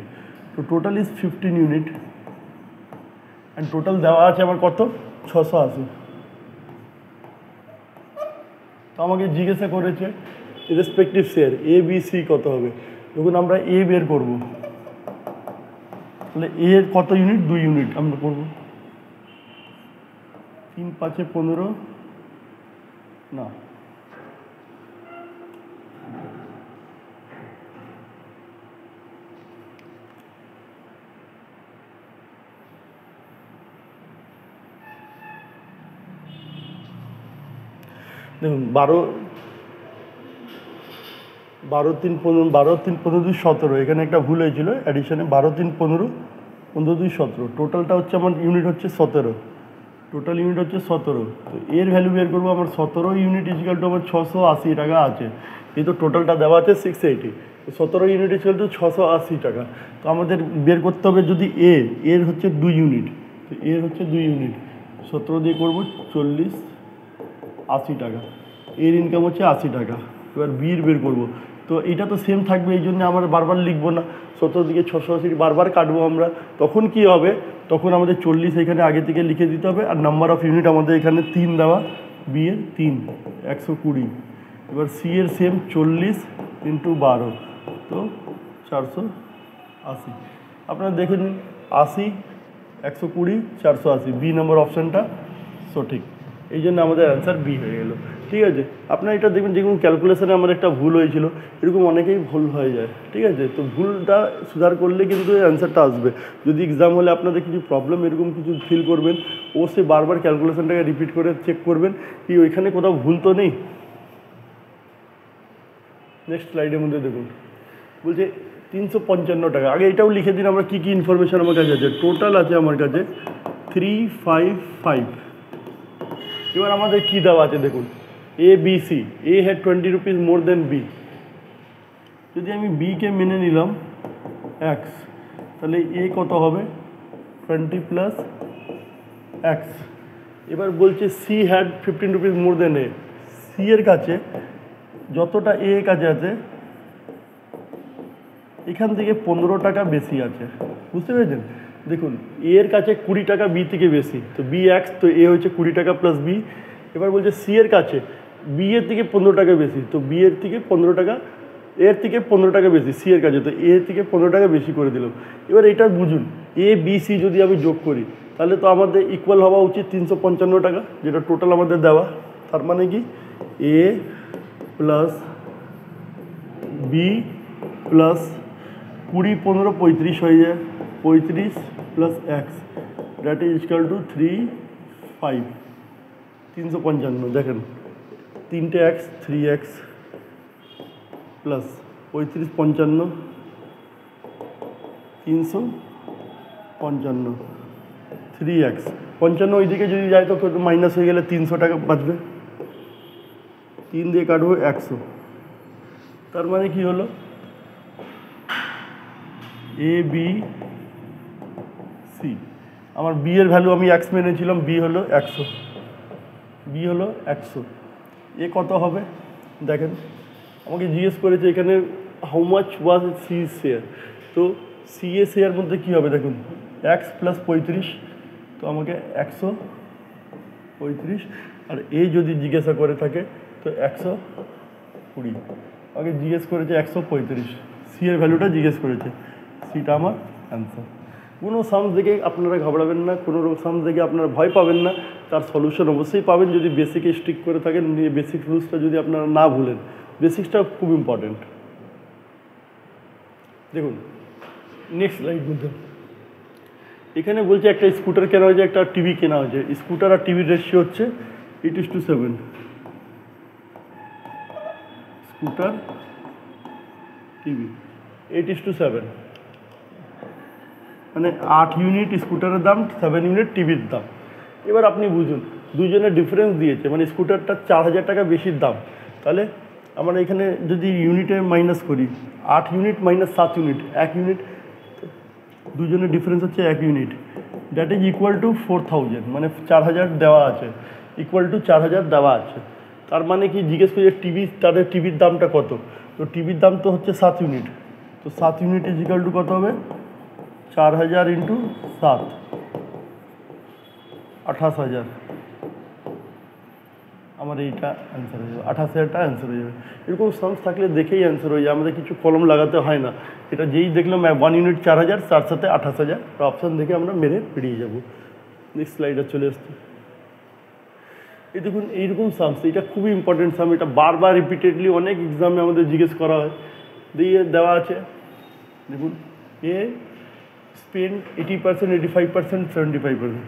তো total is 15 unit, and total দেওয়া আছে আমার কত, 680। তো আমাকে জিজ্ঞাসা করেছে রেসপেক্টিভ শেয়ার এ বি সি কত হবে। যখন আমরা এ বের করব, তাহলে এ এর কত ইউনিট, 2 ইউনিট আমরা করব। 3 × 5 = 15, না দেখুন 12 3 15, 12 3 15 2 17, এখানে একটা ভুল হয়েছিল অ্যাডিশনে, 12 3 15, 15 2 17, টোটালটা হচ্ছে আমার ইউনিট হচ্ছে 17, টোটাল ইউনিট হচ্ছে 17। তো এর ভ্যালু বের করবো আমার 17 ইউনিট ইজিক্যাল টু আমার 680 টাকা আছে, এই তো টোটালটা দেওয়া আছে 680, 17 ইউনিট ইজিক্যাল টু 680 টাকা। তো আমাদের বের করতে হবে যদি এর হচ্ছে 2 ইউনিট, তো এর হচ্ছে 2 ইউনিট, 17 দিয়ে করবো 40, 80 টাকা, এর ইনকাম হচ্ছে 80 টাকা। এবার বির বের করবো, তো এটা তো সেম থাকবে, এই জন্য আমরা বারবার লিখবো না, 17 দিকে 680 বারবার কাটবো আমরা। তখন কি হবে, তখন আমাদের 40 এখানে আগে থেকে লিখে দিতে হবে, আর নাম্বার অফ ইউনিট আমাদের এখানে 3 দেওয়া, বি এর 3 120। এবার সি এর সেম 40 × 12, তো 480। আপনারা দেখে নিন 80 120 480, বি নম্বর অপশানটা সঠিক, এই জন্য আমাদের অ্যান্সার বি হয়ে গেল। ঠিক আছে, আপনারা এটা দেখবেন যে কোনো ক্যালকুলেশনে আমার একটা ভুল হয়েছিল, এরকম অনেকেই ভুল হয়ে যায়। ঠিক আছে, তো ভুলটা সুধার করলে কিন্তু অ্যান্সারটা আসবে। যদি এক্সাম হলে আপনাদের কিছু প্রবলেম এরকম কিছু ফিল করবেন, অবশ্যই বারবার ক্যালকুলেশনটাকে রিপিট করে চেক করবেন কি ওইখানে কোথাও ভুল তো নেই। নেক্সট স্লাইডের মধ্যে দেখুন, বলছে 355 টাকা। আগে এটাও লিখে দিন আমরা কী কী ইনফরমেশান আমার কাছে আছে। টোটাল আছে আমার কাছে 355। এবার আমাদের কী দেওয়া আছে দেখুন, A B C. A had 20 rupees more than B. যদি আমি বিকে মেনে নিলাম এক্স, তাহলে এ কত হবে 20 প্লাস এক্স। এবার বলছে C had 15 rupees more than A. C এর কাছে যতটা এ এর কাছে আছে এখান থেকে 15 টাকা বেশি আছে, বুঝতে পেরেছেন? দেখুন এ এর কাছে 20 টাকা বি থেকে বেশি, তো বি এক্স, তো এ হচ্ছে 20 টাকা প্লাস বি। এবার বলছে সি এর কাছে বি এর থেকে 15 টাকা বেশি, তো বি এর থেকে 15 টাকা, এর থেকে 15 টাকা বেশি সি এর কাছে, তো এ থেকে 15 টাকা বেশি করে দিলাম। এবার এটা বুঝুন, এ বি সি যদি আমি যোগ করি তাহলে তো আমাদের ইকুয়াল হওয়া উচিত 355 টাকা, যেটা টোটাল আমাদের দেওয়া। তার মানে কি এ প্লাস বি প্লাস 20, 15, 35 হয়ে যায়, 35 plus x, that is equal two 355। দেখেন 3টে এক্স, 3x প্লাস 35, 55, 355, 3x 55 ওইদিকে যদি যায় তো মাইনাস হয়ে গেলে 300 টাকা বাঁচবে। 3 দিয়ে কাটবো 100। তার মানে কি হলো, এ বি সি, আমার বি এর ভ্যালু আমি এক্স মেনেছিলাম, বি হলো 100, বি হলো 100। এ কত হবে দেখেন, আমাকে জিজ্ঞেস করেছে এখানে how much was C share. তো সি এ শেয়ার মধ্যে কী হবে দেখুন, এক্স প্লাস 35, তো আমাকে 135। আর এ যদি জিজ্ঞাসা করে থাকে তো 120। আমাকে জিজ্ঞেস করেছে 135, সি এর ভ্যালুটা জিজ্ঞেস করেছে, সিটা আমার অ্যান্সার। কোনো সামস দেখে আপনারা ঘাবড়াবেন না, কোনো সামস দেখে আপনারা ভয় পাবেন না, তার সলিউশন অবশ্যই পাবেন যদি বেসিকে স্ট্রিক করে থাকেন, বেসিক রুলসটা যদি আপনারা না ভুলেন। বেসিক্সটা খুব ইম্পর্টেন্ট। দেখুন নেক্সট স্লাইড মধ্যে এখানে বলছে একটা স্কুটার কেনা হয়েছে, একটা টিভি কেনা হয়েছে। স্কুটার আর টিভির রেশিও হচ্ছে 8:7। স্কুটার টিভি 8:7, মানে 8 ইউনিট স্কুটারের দাম, 7 ইউনিট টিভির দাম। এবার আপনি বুঝুন দুজনের ডিফারেন্স দিয়েছে, মানে স্কুটারটা 4000 টাকা বেশির দাম। তাহলে আমরা এখানে যদি ইউনিটে মাইনাস করি, 8 ইউনিট মাইনাস 7 ইউনিট, 1 ইউনিট, দুজনের ডিফারেন্স হচ্ছে 1 unit, that is equal two 4000, মানে 4000 দেওয়া আছে, ইকুয়াল টু 4000 দেওয়া আছে। তার মানে কি জিজ্ঞেস করি টিভি, তাদের টিভির দামটা কত, তো টিভির দাম তো হচ্ছে 7 ইউনিট, তো 7 ইউনিট ইজ ইকুয়াল টু কত হবে, 4000 ইন্টু 7, 28000। আমার এইটা অ্যান্সার হয়ে যাবে, 28000টা অ্যান্সার হয়ে যাবে। এরকম সামস থাকলে দেখেই অ্যান্সার হয়ে যায়, আমাদের কিছু কলম লাগাতে হয় না। এটা যেই দেখলাম 1 ইউনিট 4000, তার সাথে 28000, অপশান দেখে আমরা মেরে বেরিয়ে যাব। নেক্সট স্লাইডে চলে আসছে। এই দেখুন এইরকম সামস, এটা খুবই ইম্পর্টেন্ট সাম, এটা বারবার রিপিটেডলি অনেক এক্সামে আমাদের জিজ্ঞেস করা হয়। দিয়ে দেওয়া আছে দেখুন, এ স্পেন্ড 80%, 85%, 75%।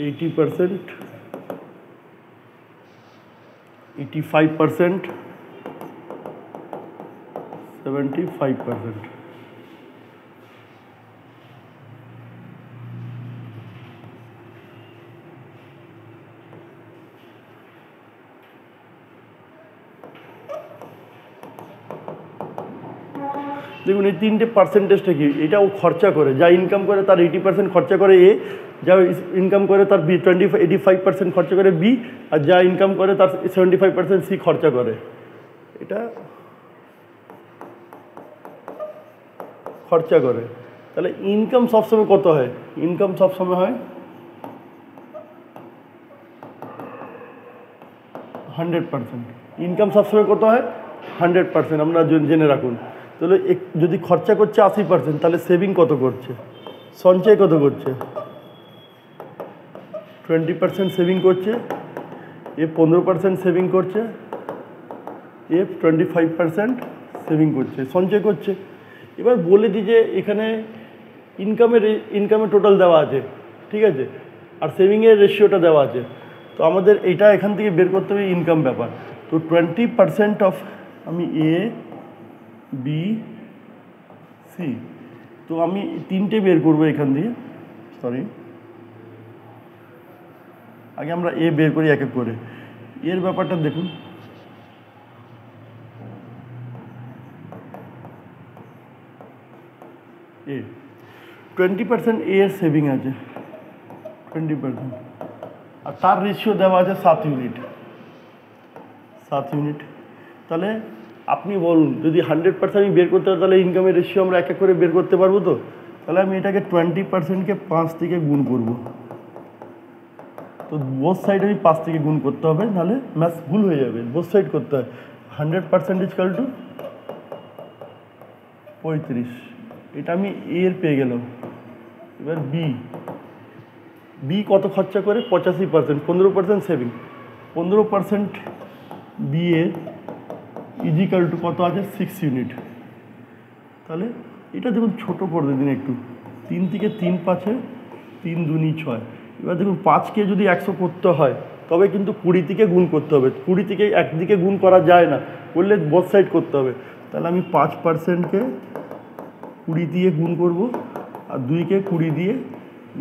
80%, 85%, 75%। দেখুন এই তিনটে পার্সেন্টেজটা কি, এটাও খরচা করে, যা ইনকাম করে তার 80% খরচা করে এ, যা ইনকাম করে তার 85% খরচা করে বি, আর যা ইনকাম করে তার 75% সি খরচা করে। এটা খরচা করে। তাহলে ইনকাম সবসময় কত হয়, ইনকাম সবসময় হয় 100%। ইনকাম সবসময় কত হয় 100%, আমরা জেনে রাখুন। তাহলে যদি খরচা করছে 80%, তাহলে সেভিং কত করছে, সঞ্চয় কত করছে, 20% সেভিং করছে, এ 15% সেভিং করছে, এ 25% সেভিং করছে, সঞ্চয় করছে। এবার বলে দিই যে এখানে ইনকামের টোটাল দেওয়া আছে, ঠিক আছে, আর সেভিংয়ের রেশিওটা দেওয়া আছে। তো আমাদের এটা এখান থেকে বের করতে হবে ইনকাম ব্যাপার। তো 20% অফ আমি এ বি সি, তো আমি তিনটে বের করবো এখান দিয়ে, সরি আগে আমরা এ বের করি এক এক করে। এর ব্যাপারটা দেখুন, এ 20% এ এর সেভিং আছে 20%, আর তার রেশিও দেওয়া আছে 7 ইউনিট। তাহলে আপনি বলুন যদি 100% আমি বের করতে পারি তাহলে ইনকামের রেশিও আমরা এক এক করে বের করতে পারবো তো? তাহলে আমি এটাকে 20%কে 5 থেকে গুণ করব, তো বোথ সাইড আমি 5 থেকে গুণ করতে হবে, নাহলে ম্যাথস ভুল হয়ে যাবে। বোথ সাইড করতে হয়। 100% ইকুয়াল টু 35, এটা আমি এর পেয়ে গেলাম। এবার বি কত খরচা করে? 85%, 15% saving. 15% B A is equal two কত আছে? 6 ইউনিট। তাহলে এটা দেখুন ছোটো করে দিন একটু, 3 থেকে 3 5-এ 3 2 6। এবার দেখুন 5কে যদি 100 করতে হয় তবে কিন্তু 20 থেকে গুণ করতে হবে। 20 থেকে একদিকে গুণ করা যায় না, করলে বোথ সাইড করতে হবে। তাহলে আমি 5%কে 20 দিয়ে গুণ করব, আর 2কে 20 দিয়ে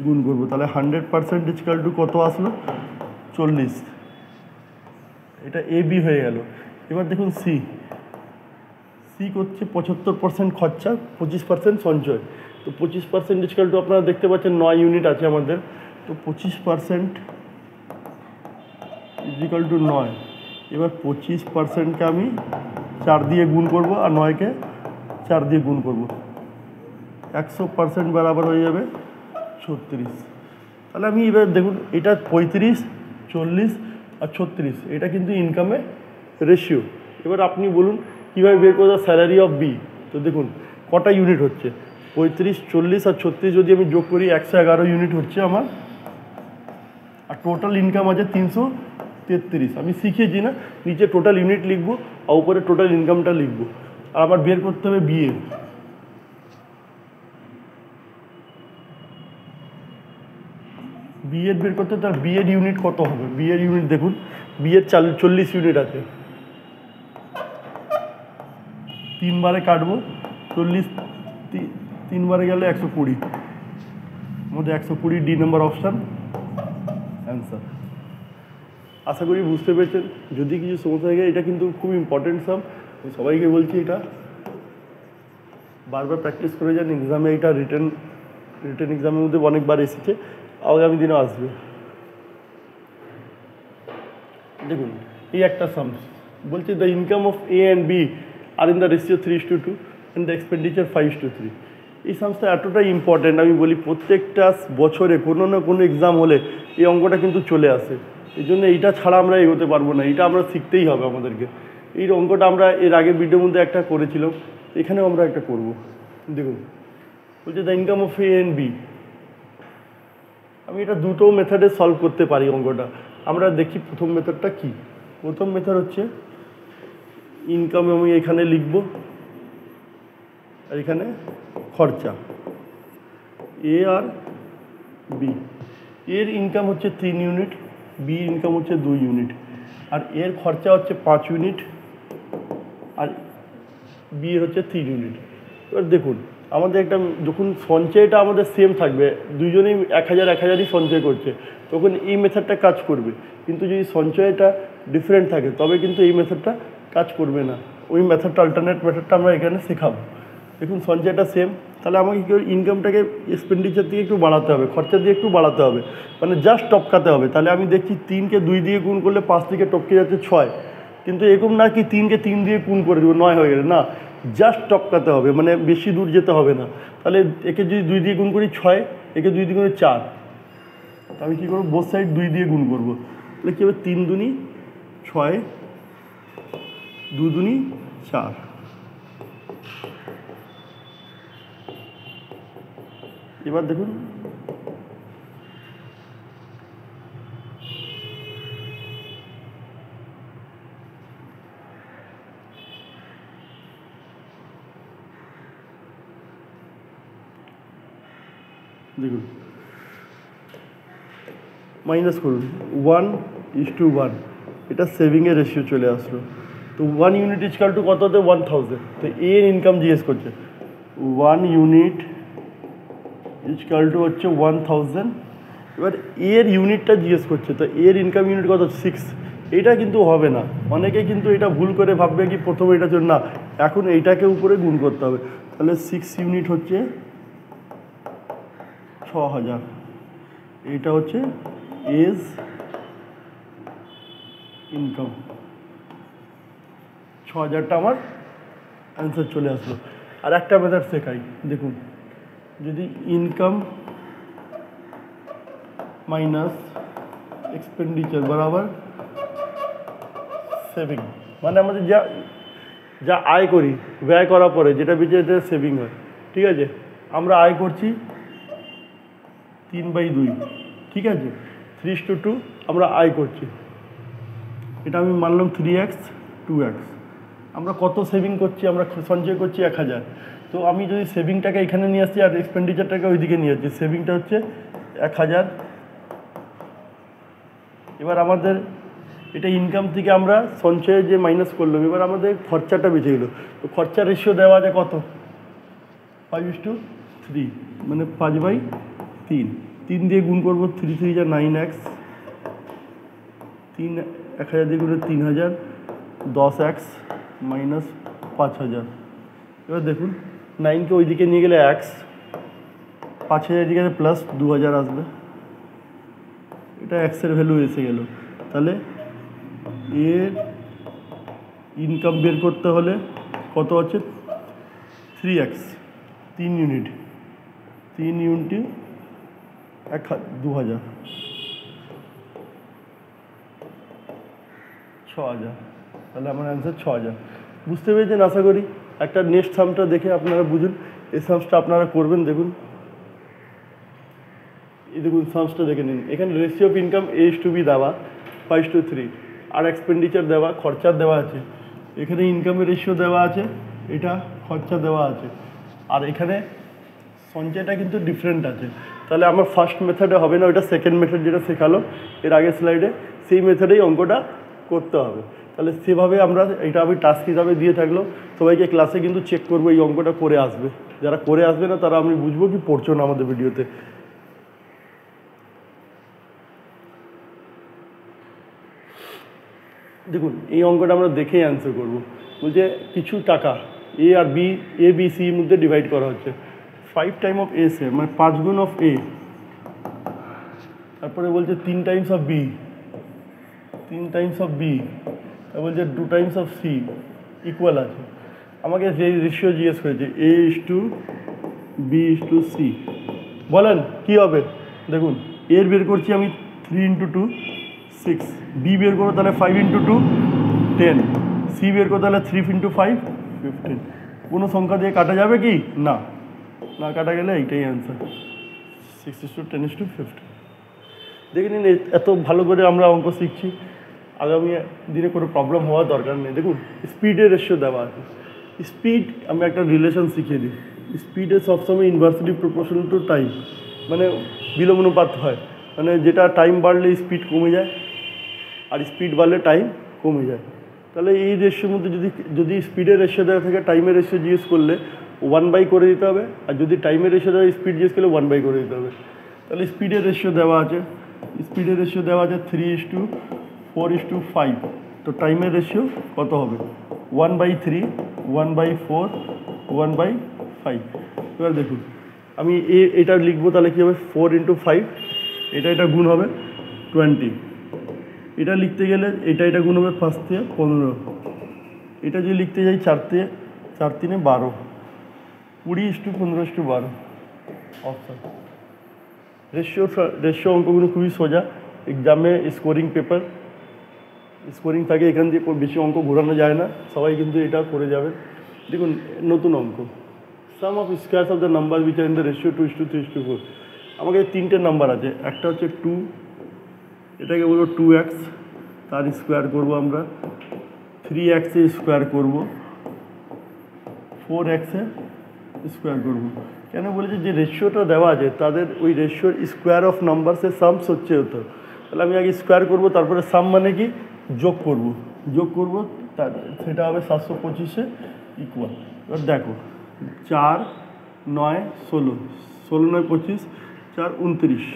গুণ করব। তাহলে 100% ইকুয়াল টু কত আসলো? 40। এটা এ বি হয়ে গেল। এবার দেখুন সি করছে 75% খরচা, 25% সঞ্চয়। তো 25% ইকুয়াল টু আপনারা দেখতে পাচ্ছেন 9 ইউনিট আছে আমাদের। তো 25% ইকুয়াল টু 9। এবার 25%কে আমি 4 দিয়ে গুণ করব, আর 9কে 4 দিয়ে গুণ করব, 100% বরাবর হয়ে যাবে 36। তাহলে আমি এবার দেখুন এটা 35, 40 আর 36, এটা কিন্তু ইনকামের রেশিও। এবার আপনি বলুন কীভাবে বের করবো স্যালারি অফ বি। তো দেখুন কটা ইউনিট হচ্ছে, 35, 40 আর 36 যদি আমি যোগ করি 111 ইউনিট হচ্ছে আমার, আর টোটাল ইনকাম আছে 333। আমি শিখিয়েছি না, নিচে টোটাল ইউনিট লিখবো আর উপরে টোটাল ইনকামটা লিখবো। আর আবার বের করতে হবে বিএড বের করতে, তার বিএড ইউনিট কত হবে? বিএড ইউনিট দেখুন, বিএড 40 ইউনিট আছে, 3 বারে কাটবো, 40 3 বারে গেলে 120, মধ্যে 120 ডি নাম্বার অপশান অ্যান্সার। আশা করি বুঝতে পেরেছেন। যদি কিছু সমস্যা থাকে, এটা কিন্তু খুব ইম্পর্টেন্ট সাম, সবাইকে বলছি এটা বারবার প্র্যাকটিস করে যান। এক্সামে এটা রিটেন এক্সামের মধ্যে অনেকবার এসেছে, আগামী দিনে আসবে। দেখুন এই একটা সাম বলছে the income of A and B are in the ratio 3:2 and the expenditure 5:3। এই সামসটা এতটাই ইম্পর্টেন্ট, আমি বলি প্রত্যেকটা বছরে কোনো না কোনো এক্সাম হলে এই অঙ্কটা কিন্তু চলে আসে। এই জন্য এইটা ছাড়া আমরা এগোতে পারবো না, এটা আমরা শিখতেই হবে আমাদেরকে। এই অঙ্কটা আমরা এর আগে ভিডিওর মধ্যে একটা করেছিলাম, এখানেও আমরা একটা করব। দেখুন বলছে the income of A and B. আমি এটা দুটো মেথডে সলভ করতে পারি অঙ্কটা। আমরা দেখি প্রথম মেথডটা কি। প্রথম মেথড হচ্ছে ইনকাম আমি এখানে লিখব, আর এখানে খরচা এ আর বি। এর ইনকাম হচ্ছে 3 ইউনিট, বি ইনকাম হচ্ছে 2 ইউনিট, আর এর খরচা হচ্ছে 5 ইউনিট, আর বি হচ্ছে 3 ইউনিট। এবার দেখুন আমাদের একটা যখন সঞ্চয়টা আমাদের সেম থাকবে, দুজনেই 1000-1000ই সঞ্চয় করছে, তখন এই মেথডটা কাজ করবে। কিন্তু যদি সঞ্চয়টা ডিফারেন্ট থাকে তবে কিন্তু এই মেথডটা কাজ করবে না। ওই মেথডটা, অল্টারনেট মেথডটা আমরা এখানে শেখাবো। দেখুন সঞ্চয়টা সেম, তাহলে আমাকে কী ইনকামটাকে এক্সপেন্ডিচার দিয়ে একটু বাড়াতে হবে, খরচা দিয়ে একটু বাড়াতে হবে, মানে জাস্ট টপকাতে হবে। তাহলে আমি দেখছি 3কে 2 দিয়ে গুণ করলে 5 থেকে টপকে যাচ্ছে 6, কিন্তু এরকম না কি 3কে 3 দিয়ে গুণ করে দেবো 9 হয়ে গেলে, না, জাস্ট টপকাতে হবে, মানে বেশি দূর যেতে হবে না। তাহলে একে যদি 2 দিয়ে গুণ করি 6, একে 2 দিয়ে গুণ করি 4, আমি কী করবো বোথ সাইড 2 দিয়ে গুণ করবো। তাহলে কী হবে 3 দুনি 6, 2 দুনি 4। এবার দেখুন মাইনাস করুন 1 1:1, এটা সেভিংয়ের রেশিও চলে আসলো। তো 1 ইউনিট ইজকাল টু কত হতে 1000। তো এর ইনকাম জিজ্ঞেস করছে, 1 ইউনিট ইজকাল টু হচ্ছে 1000। এবার এর ইউনিটটা জিজ্ঞেস করছে, তো এর ইনকাম ইউনিট কত 6। এইটা কিন্তু হবে না, অনেকে কিন্তু এটা ভুল করে ভাববে কি প্রথমে এটা জন্য না, এখন এইটাকে উপরে গুণ করতে হবে। তাহলে 6 ইউনিট হচ্ছে 6000, এইটা হচ্ছে এজ ইনকাম। 6000টা আমার অ্যান্সার চলে আসলো। আর একটা মেথড শেখাই, দেখুন, যদি ইনকাম মাইনাস এক্সপেন্ডিচার বরাবর সেভিং, মানে আমাদের যা যা আয় করি ব্যয় করার পরে যেটা বেঁচে যেতে সেভিং হয়, ঠিক আছে। আমরা আয় করছি 3/2, ঠিক আছে, 3:2 আমরা আয় করছি, এটা আমি মানলাম 3x 2x। আমরা কত সেভিং করছি, আমরা সঞ্চয় করছি 1000। তো আমি যদি সেভিংটাকে এখানে নিয়ে আসছি আর এক্সপেন্ডিচারটাকে ওইদিকে নিয়ে আসছি, সেভিংটা হচ্ছে 1000। এবার আমাদের এটা ইনকাম থেকে আমরা সঞ্চয়ে যে মাইনাস করলাম, এবার আমাদের খরচাটা বেঁচে গেলো। তো খরচা রেশিও দেওয়া আছে কত 5:3, মানে 5/3। 3 দিয়ে গুণ করবো, 3 3 যা 9x, 1000 দিয়ে গুণে 3000, 10x মাইনাস 5000। এবার দেখুন 9কে ওইদিকে নিয়ে গেলে x, 5000 দিকে প্লাস 2000 আসবে, এটা এক্সের ভ্যালু এসে গেল। তাহলে এর ইনকাম বের করতে হলে কত আছে 3x, 3 ইউনিট 2000, 6000। তাহলে আমার অ্যান্সার 6000। বুঝতে পেরেছেন আশা করি। একটা নেক্সট সামটা দেখে আপনারা বুঝুন, এই সামসটা আপনারা করবেন। দেখুন, এই দেখুন সামসটা দেখে নিন, এখানে রেশিও অফ ইনকাম A:B দেওয়া 5:3, আর এক্সপেন্ডিচার দেওয়া, খরচার দেওয়া আছে। এখানে ইনকামের রেশিও দেওয়া আছে, এটা খরচা দেওয়া আছে, আর এখানে সঞ্চয়টা কিন্তু ডিফারেন্ট আছে। তাহলে আমার ফার্স্ট মেথডে হবে না, ওইটা সেকেন্ড মেথড যেটা শেখালো এর আগের স্লাইডে, সেই মেথডেই অঙ্কটা করতে হবে। তাহলে সেভাবে আমরা, এটা আমি টাস্ক হিসাবে দিয়ে থাকলো, সবাইকে ক্লাসে কিন্তু চেক করবো এই অঙ্কটা করে আসবে। যারা করে আসবে না তারা আমি বুঝবো কি পড়ছো না আমাদের ভিডিওতে। দেখুন এই অঙ্কটা আমরা দেখেই অ্যান্সার করব। বলছে কিছু টাকা এ আর বি, এ বি সির মধ্যে ডিভাইড করা হচ্ছে 5 টাইম অফ এ সে, মানে 5 গুণ অফ এ, তারপরে বলছে 3 times of B, 3 times of B, তারপর বলছে 2 টাইমস অফ সি ইকুয়াল আছে। আমাকে সেই রেশিও জিজ্ঞেস করেছে A:B:C, বলেন কি হবে। দেখুন এর বের করছি আমি 3 × 2 6, বি বের করো তাহলে 5 × 2 10, সি বের করো তাহলে 3 × 5 15। কোনো সংখ্যা দিয়ে কাটা যাবে কি না, না কাটা গেলে এইটাই অ্যান্সার 6:10:15। দেখে নিন এত ভালো করে আমরা অঙ্ক শিখছি, আগামী দিনে কোনো প্রবলেম হওয়ার দরকার নেই। দেখুন স্পিডের রেশিও দেওয়া আছে, স্পিড আমি একটা রিলেশন শিখিয়ে দিই। স্পিডে সবসময় ইনভার্সলি প্রপোর্শনাল টু টাইম, মানে বিলোমানুপাত হয়, মানে যেটা টাইম বাড়লে স্পিড কমে যায় আর স্পিড বাড়লে টাইম কমে যায়। তাহলে এই রেশিওর মধ্যে যদি স্পিডের রেশিও দেওয়া থাকে, টাইমের রেশিও জিজ্ঞেস করলে 1/, করে দিতে হবে, আর যদি টাইমের রেশিও দেওয়া স্পিড জিজ্ঞেস করলে 1/, করে দিতে হবে। তাহলে স্পিডের রেশিও দেওয়া আছে, স্পিডের রেশিও দেওয়া আছে 3:4:5। তো টাইমের রেশিও কত হবে 1/3, 1/4, 1/5। এবার দেখুন আমি এটা লিখবো, তাহলে কী হবে 4 × 5, এটা গুণ হবে 20। এটা লিখতে গেলে এটা গুণ হবে 5 দিয়ে 15। এটা যদি লিখতে যাই 4 দিয়ে 4 × 3 = 12, 20:15:12 অপশান। রেশিও অঙ্কগুলো খুবই সোজা, এক্সামে স্কোরিং পেপার স্কোরিং থাকে, এখান দিয়ে বেশি অঙ্ক ঘোরানো যায় না, সবাই কিন্তু এটা করে যাবে। দেখুন নতুন অঙ্ক, sum of squares of the number which are in the ratio 2:3:4। আমাকে 3টে নাম্বার আছে, একটা হচ্ছে 2, এটাকে বলবো 2x, তার স্কোয়ার করবো আমরা, 3x স্কোয়ার করবো, 4x স্কোয়ার করবো। কেন বলেছে যে রেশিওটা দেওয়া আছে তাদের ওই রেশিওর স্কোয়ার অফ নাম্বারসের সামস হচ্ছে হতো। তাহলে আমি আগে স্কোয়ার করব, তারপরে সাম মানে কি যোগ করব, সেটা হবে 725 ইকুয়াল। এবার দেখো 4 9 16, 16 9 25, 4 29,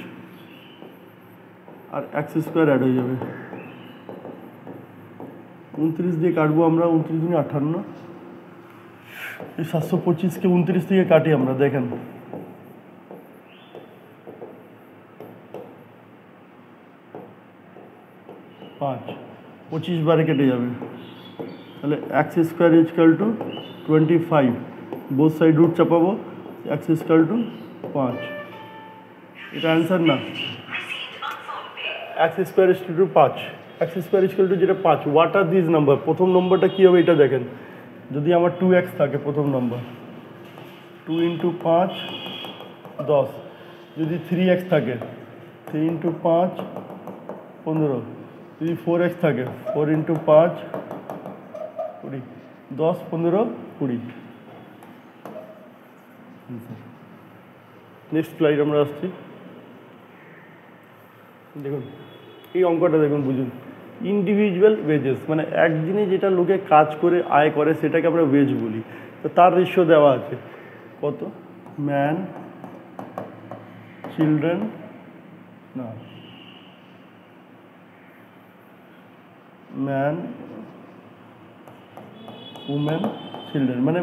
আর এক্স স্কোয়ার অ্যাড হয়ে যাবে। 29 দিয়ে কাটবো আমরা, 29 × 58। এই 725কে 29 থেকে কাটি আমরা, দেখেন 5, 25 বারে কেটে যাবে। তাহলে x square is equal to 25, both side root চাপাবো, এক্স ইজকাল টু 5। এটা অ্যান্সার না? X square is equal to 5, x square is equal to যেটা 5, হোয়াট আর দিস নাম্বার? প্রথম নম্বরটা কী হবে এটা দেখেন। যদি আমার 2x থাকে প্রথম নম্বর, 2 × 5 10। যদি 3x থাকে 3 × 5 15। যদি 4x থাকে 4 × 5 20, 10 15 20। নেক্সট স্লাইড আমরা আসছি। দেখুন এই অঙ্কটা দেখুন, বুঝুন। ইন্ডিভিজুয়াল ওয়েজেস মানে একদিনে যেটা লোকে কাজ করে আয় করে সেটাকে আমরা ওয়েজ বলি। তো তার রেশিও দেওয়া আছে কত, ম্যান চিলড্রেন না ম্যান উমেন চিলড্রেন, মানে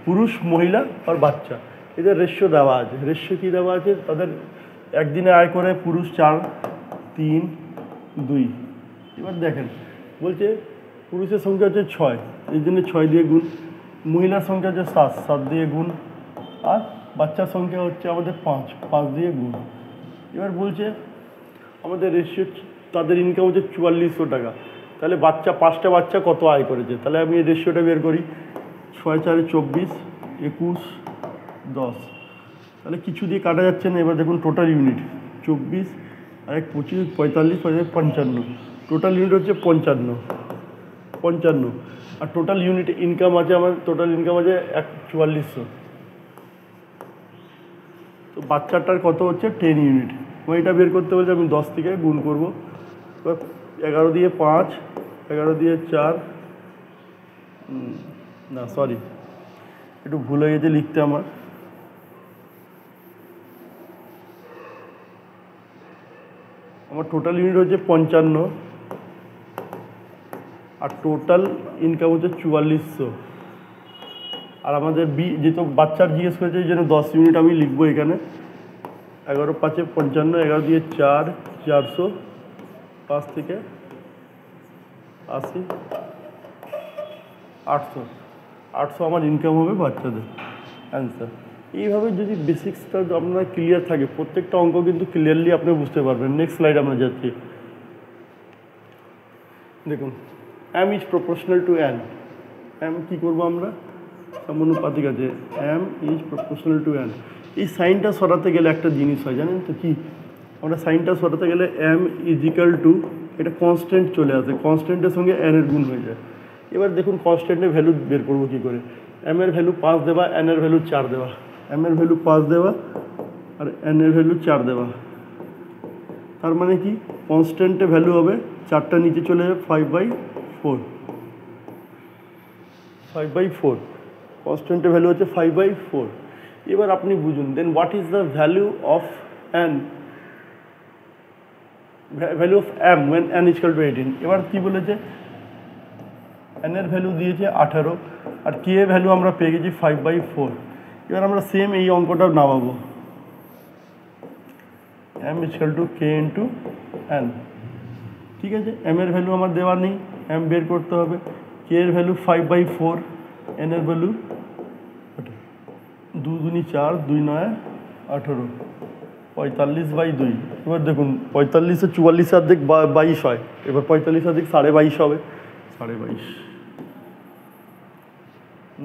পুরুষ মহিলা আর বাচ্চা, এদের রেশিও দেওয়া আছে। রেশিও কী দেওয়া আছে? তাদের একদিনে আয় করে পুরুষ 4 3 2। এবার দেখেন বলছে পুরুষের সংখ্যা হচ্ছে 6, এই জন্য 6 দিয়ে গুণ। মহিলার সংখ্যা হচ্ছে 7, 7 দিয়ে গুণ। আর বাচ্চার সংখ্যা হচ্ছে আমাদের 5, 5 দিয়ে গুণ। এবার বলছে আমাদের রেশিও, তাদের ইনকাম হচ্ছে 4400 টাকা। তাহলে পাঁচটা বাচ্চা কত আয় করেছে? তাহলে আমি এই রেশিওটা বের করি। 6 4 24, 21 10। তাহলে কিছু দিয়ে কাটা যাচ্ছে না। এবার দেখুন টোটাল ইউনিট 24 আর 1 25 45 55। টোটাল ইউনিট হচ্ছে 55। আর টোটাল ইউনিট ইনকাম আছে আমার, টোটাল ইনকাম আছে 4400। তো বাচ্চাটার কত হচ্ছে 10 ইউনিট। আমি এটা বের করতে বলছি, আমি 10 থেকে গুণ করবো। এবার 11 দিয়ে 5, 11 দিয়ে 4, না সরি একটু ভুল হয়ে গেছে লিখতে আমার। টোটাল ইউনিট হচ্ছে 55 আর টোটাল ইনকাম হচ্ছে 4400। আর আমাদের যেহেতু বাচ্চার জিজ্ঞেস করেছে এই জন্য 10 ইউনিট আমি লিখবো এখানে। 11 5 55, 11 দিয়ে 4 400, 5 থেকে 80, 800 আমার ইনকাম হবে বাচ্চাদের। অ্যান্সার। এইভাবে যদি বেসিক্সটা আপনার ক্লিয়ার থাকে, প্রত্যেকটা অঙ্ক কিন্তু ক্লিয়ারলি আপনি বুঝতে পারবেন। নেক্সট স্লাইড আমরা যাচ্ছি। দেখুন M is proportional to N. M কী করবো আমরা? সমানুপাতিক আছে, M is proportional to N. এই সাইনটা সরাতে গেলে একটা জিনিস হয় জানেন তো কি? আমরা সাইনটা সরাতে গেলে এম ইজ ইকাল টু, এটা কনস্ট্যান্ট চলে আসে, কনস্ট্যান্টের সঙ্গে এন এর গুণ হয়ে যায়। এবার দেখুন কনস্ট্যান্টের ভ্যালু বের করবো কী করে। এম এর ভ্যালু 5 দেওয়া, এন এর ভ্যালু 4 দেওয়া। এম এর ভ্যালু 5 দেওয়া আর এন এর ভ্যালু 4 দেওয়া। তার মানে কি কনস্ট্যান্টের ভ্যালু হবে 4টা নিচে চলে যাবে 5/4। 5/4 কনস্ট্যান্টের ভ্যালু হচ্ছে 5/4। এবার আপনি বুঝুন then what is the value of N, value of M when N is equal to 18। এবার কী বলেছে? এন এর ভ্যালু দিয়েছে 18 আর কে এর ভ্যালু আমরা পেয়ে গেছি 5/4। এবার আমরা সেম এই অঙ্কটাও নামাবো, M is equal to K into N. ঠিক আছে, এম এর ভ্যালু আমার দেওয়া নেই, এম বের করতে হবে। কে এর ভ্যালু 5/4, এন এর ভ্যালু 2 2 4, 2 9 18, 45/2। এবার দেখুন 45 44 অর্ধেক 22 হয়। এবার 45 অর্ধেক 22.5 হবে, 22.5।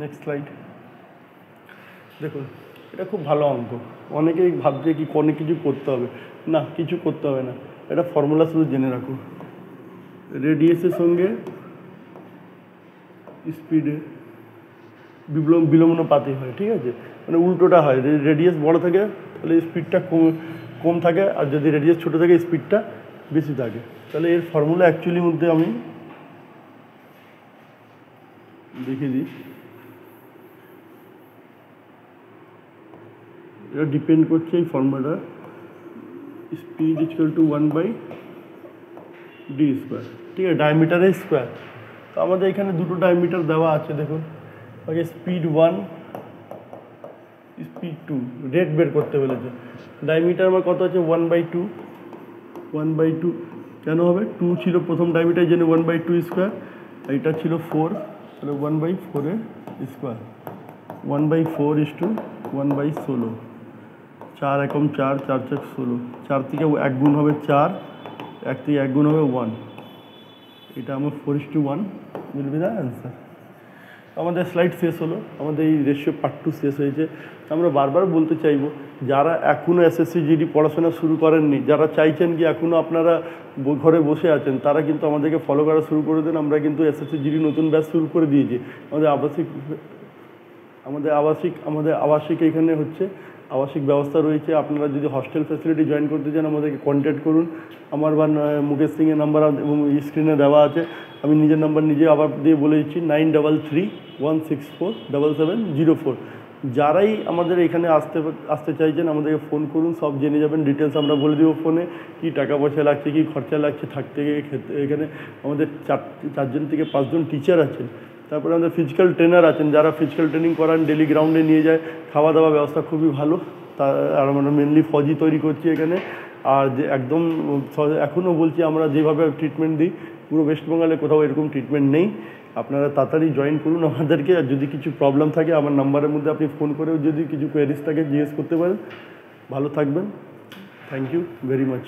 Next slide. দেখুন এটা খুব ভালো অঙ্ক। অনেকেই ভাবছে কি অনেক কিছু করতে হবে, না কিছু করতে হবে না। এটা ফর্মুলা শুধু জেনে রাখুন। রেডিয়াসের সঙ্গে স্পিডে বিলম্বনপাতি হয়, ঠিক আছে? মানে উল্টোটা হয়, রেডিয়াস বড় থাকে তাহলে স্পিডটা কম থাকে, আর যদি রেডিয়াস ছোটো থাকে স্পিডটা বেশি থাকে। তাহলে এর ফর্মুলা অ্যাকচুয়ালি মধ্যে আমি দেখিয়ে দিই। এটা ডিপেন্ড করছে এই ফর্মুলাটা, speed equal to 1/d square, ঠিক আছে, ডায়ামিটারের স্কোয়ার। তো আমাদের এখানে দুটো ডায়ামিটার দেওয়া আছে, দেখুন আগে স্পিড 1 স্পিড 2 রেট বের করতে বলেছে। ডায়ামিটার আমার কত আছে 1/2, 1/2 কেন হবে, 2 ছিল প্রথম ডায়ামিটার জন্য 1/2 স্কোয়ার, এইটা ছিল 4, তাহলে 1/4 স্কোয়ার, 1/4 ইস টু 1/16, 4 একম 4, 4 4 16, 4 থেকে 1 গুণ হবে 4, 1 থেকে 1 গুণ হবে 1, এটা আমার 4:1 উইল বি দ্য অ্যান্সার। আমাদের স্লাইড শেষ হলো, আমাদের এই রেশিও পার্ট 2 শেষ হয়েছে। আমরা বারবার বলতে চাইবো, যারা এখনও এসএসসি জিডি পড়াশোনা শুরু করেননি, যারা চাইছেন কি এখনও আপনারা ঘরে বসে আছেন, তারা কিন্তু আমাদেরকে ফলো করা শুরু করে দেন। আমরা কিন্তু এসএসসি জিডি নতুন ব্যাচ শুরু করে দিয়েছি। আমাদের আবাসিক এখানে হচ্ছে আবাসিক ব্যবস্থা রয়েছে। আপনারা যদি হস্টেল ফ্যাসিলিটি জয়েন করতে চান আমাদেরকে কন্ট্যাক্ট করুন। আমার বা মুকেশ সিংয়ের নাম্বার এবং স্ক্রিনে দেওয়া আছে। আমি নিজের নাম্বার নিজে আবার দিয়ে বলে দিচ্ছি, 9331647704। যারাই আমাদের এখানে আসতে চাইছেন আমাদেরকে ফোন করুন, সব জেনে যাবেন, ডিটেলস আমরা বলে দেবো ফোনে, কী টাকা পয়সা লাগছে, কী খরচা লাগছে থাকতে গিয়ে খেতে। এখানে আমাদের 4জন থেকে 5জন টিচার আছেন। তারপরে আমাদের ফিজিক্যাল ট্রেনার আছেন, যারা ফিজিক্যাল ট্রেনিং করান, ডেলি গ্রাউন্ডে নিয়ে যায়। খাওয়া দাওয়া ব্যবস্থা খুবই ভালো। আর আমরা মেনলি ফজি তৈরি করছি এখানে। আর যে একদম এখনও বলছি, আমরা যেভাবে ট্রিটমেন্ট দিই পুরো ওয়েস্টবেঙ্গলে কোথাও এরকম ট্রিটমেন্ট নেই। আপনারা তাড়াতাড়ি জয়েন করুন আমাদেরকে। আর যদি কিছু প্রবলেম থাকে আমার নাম্বারের মধ্যে আপনি ফোন করেও যদি কিছু কোয়েরিজ থাকে জিজ্ঞেস করতে পারেন। ভালো থাকবেন। Thank you very much.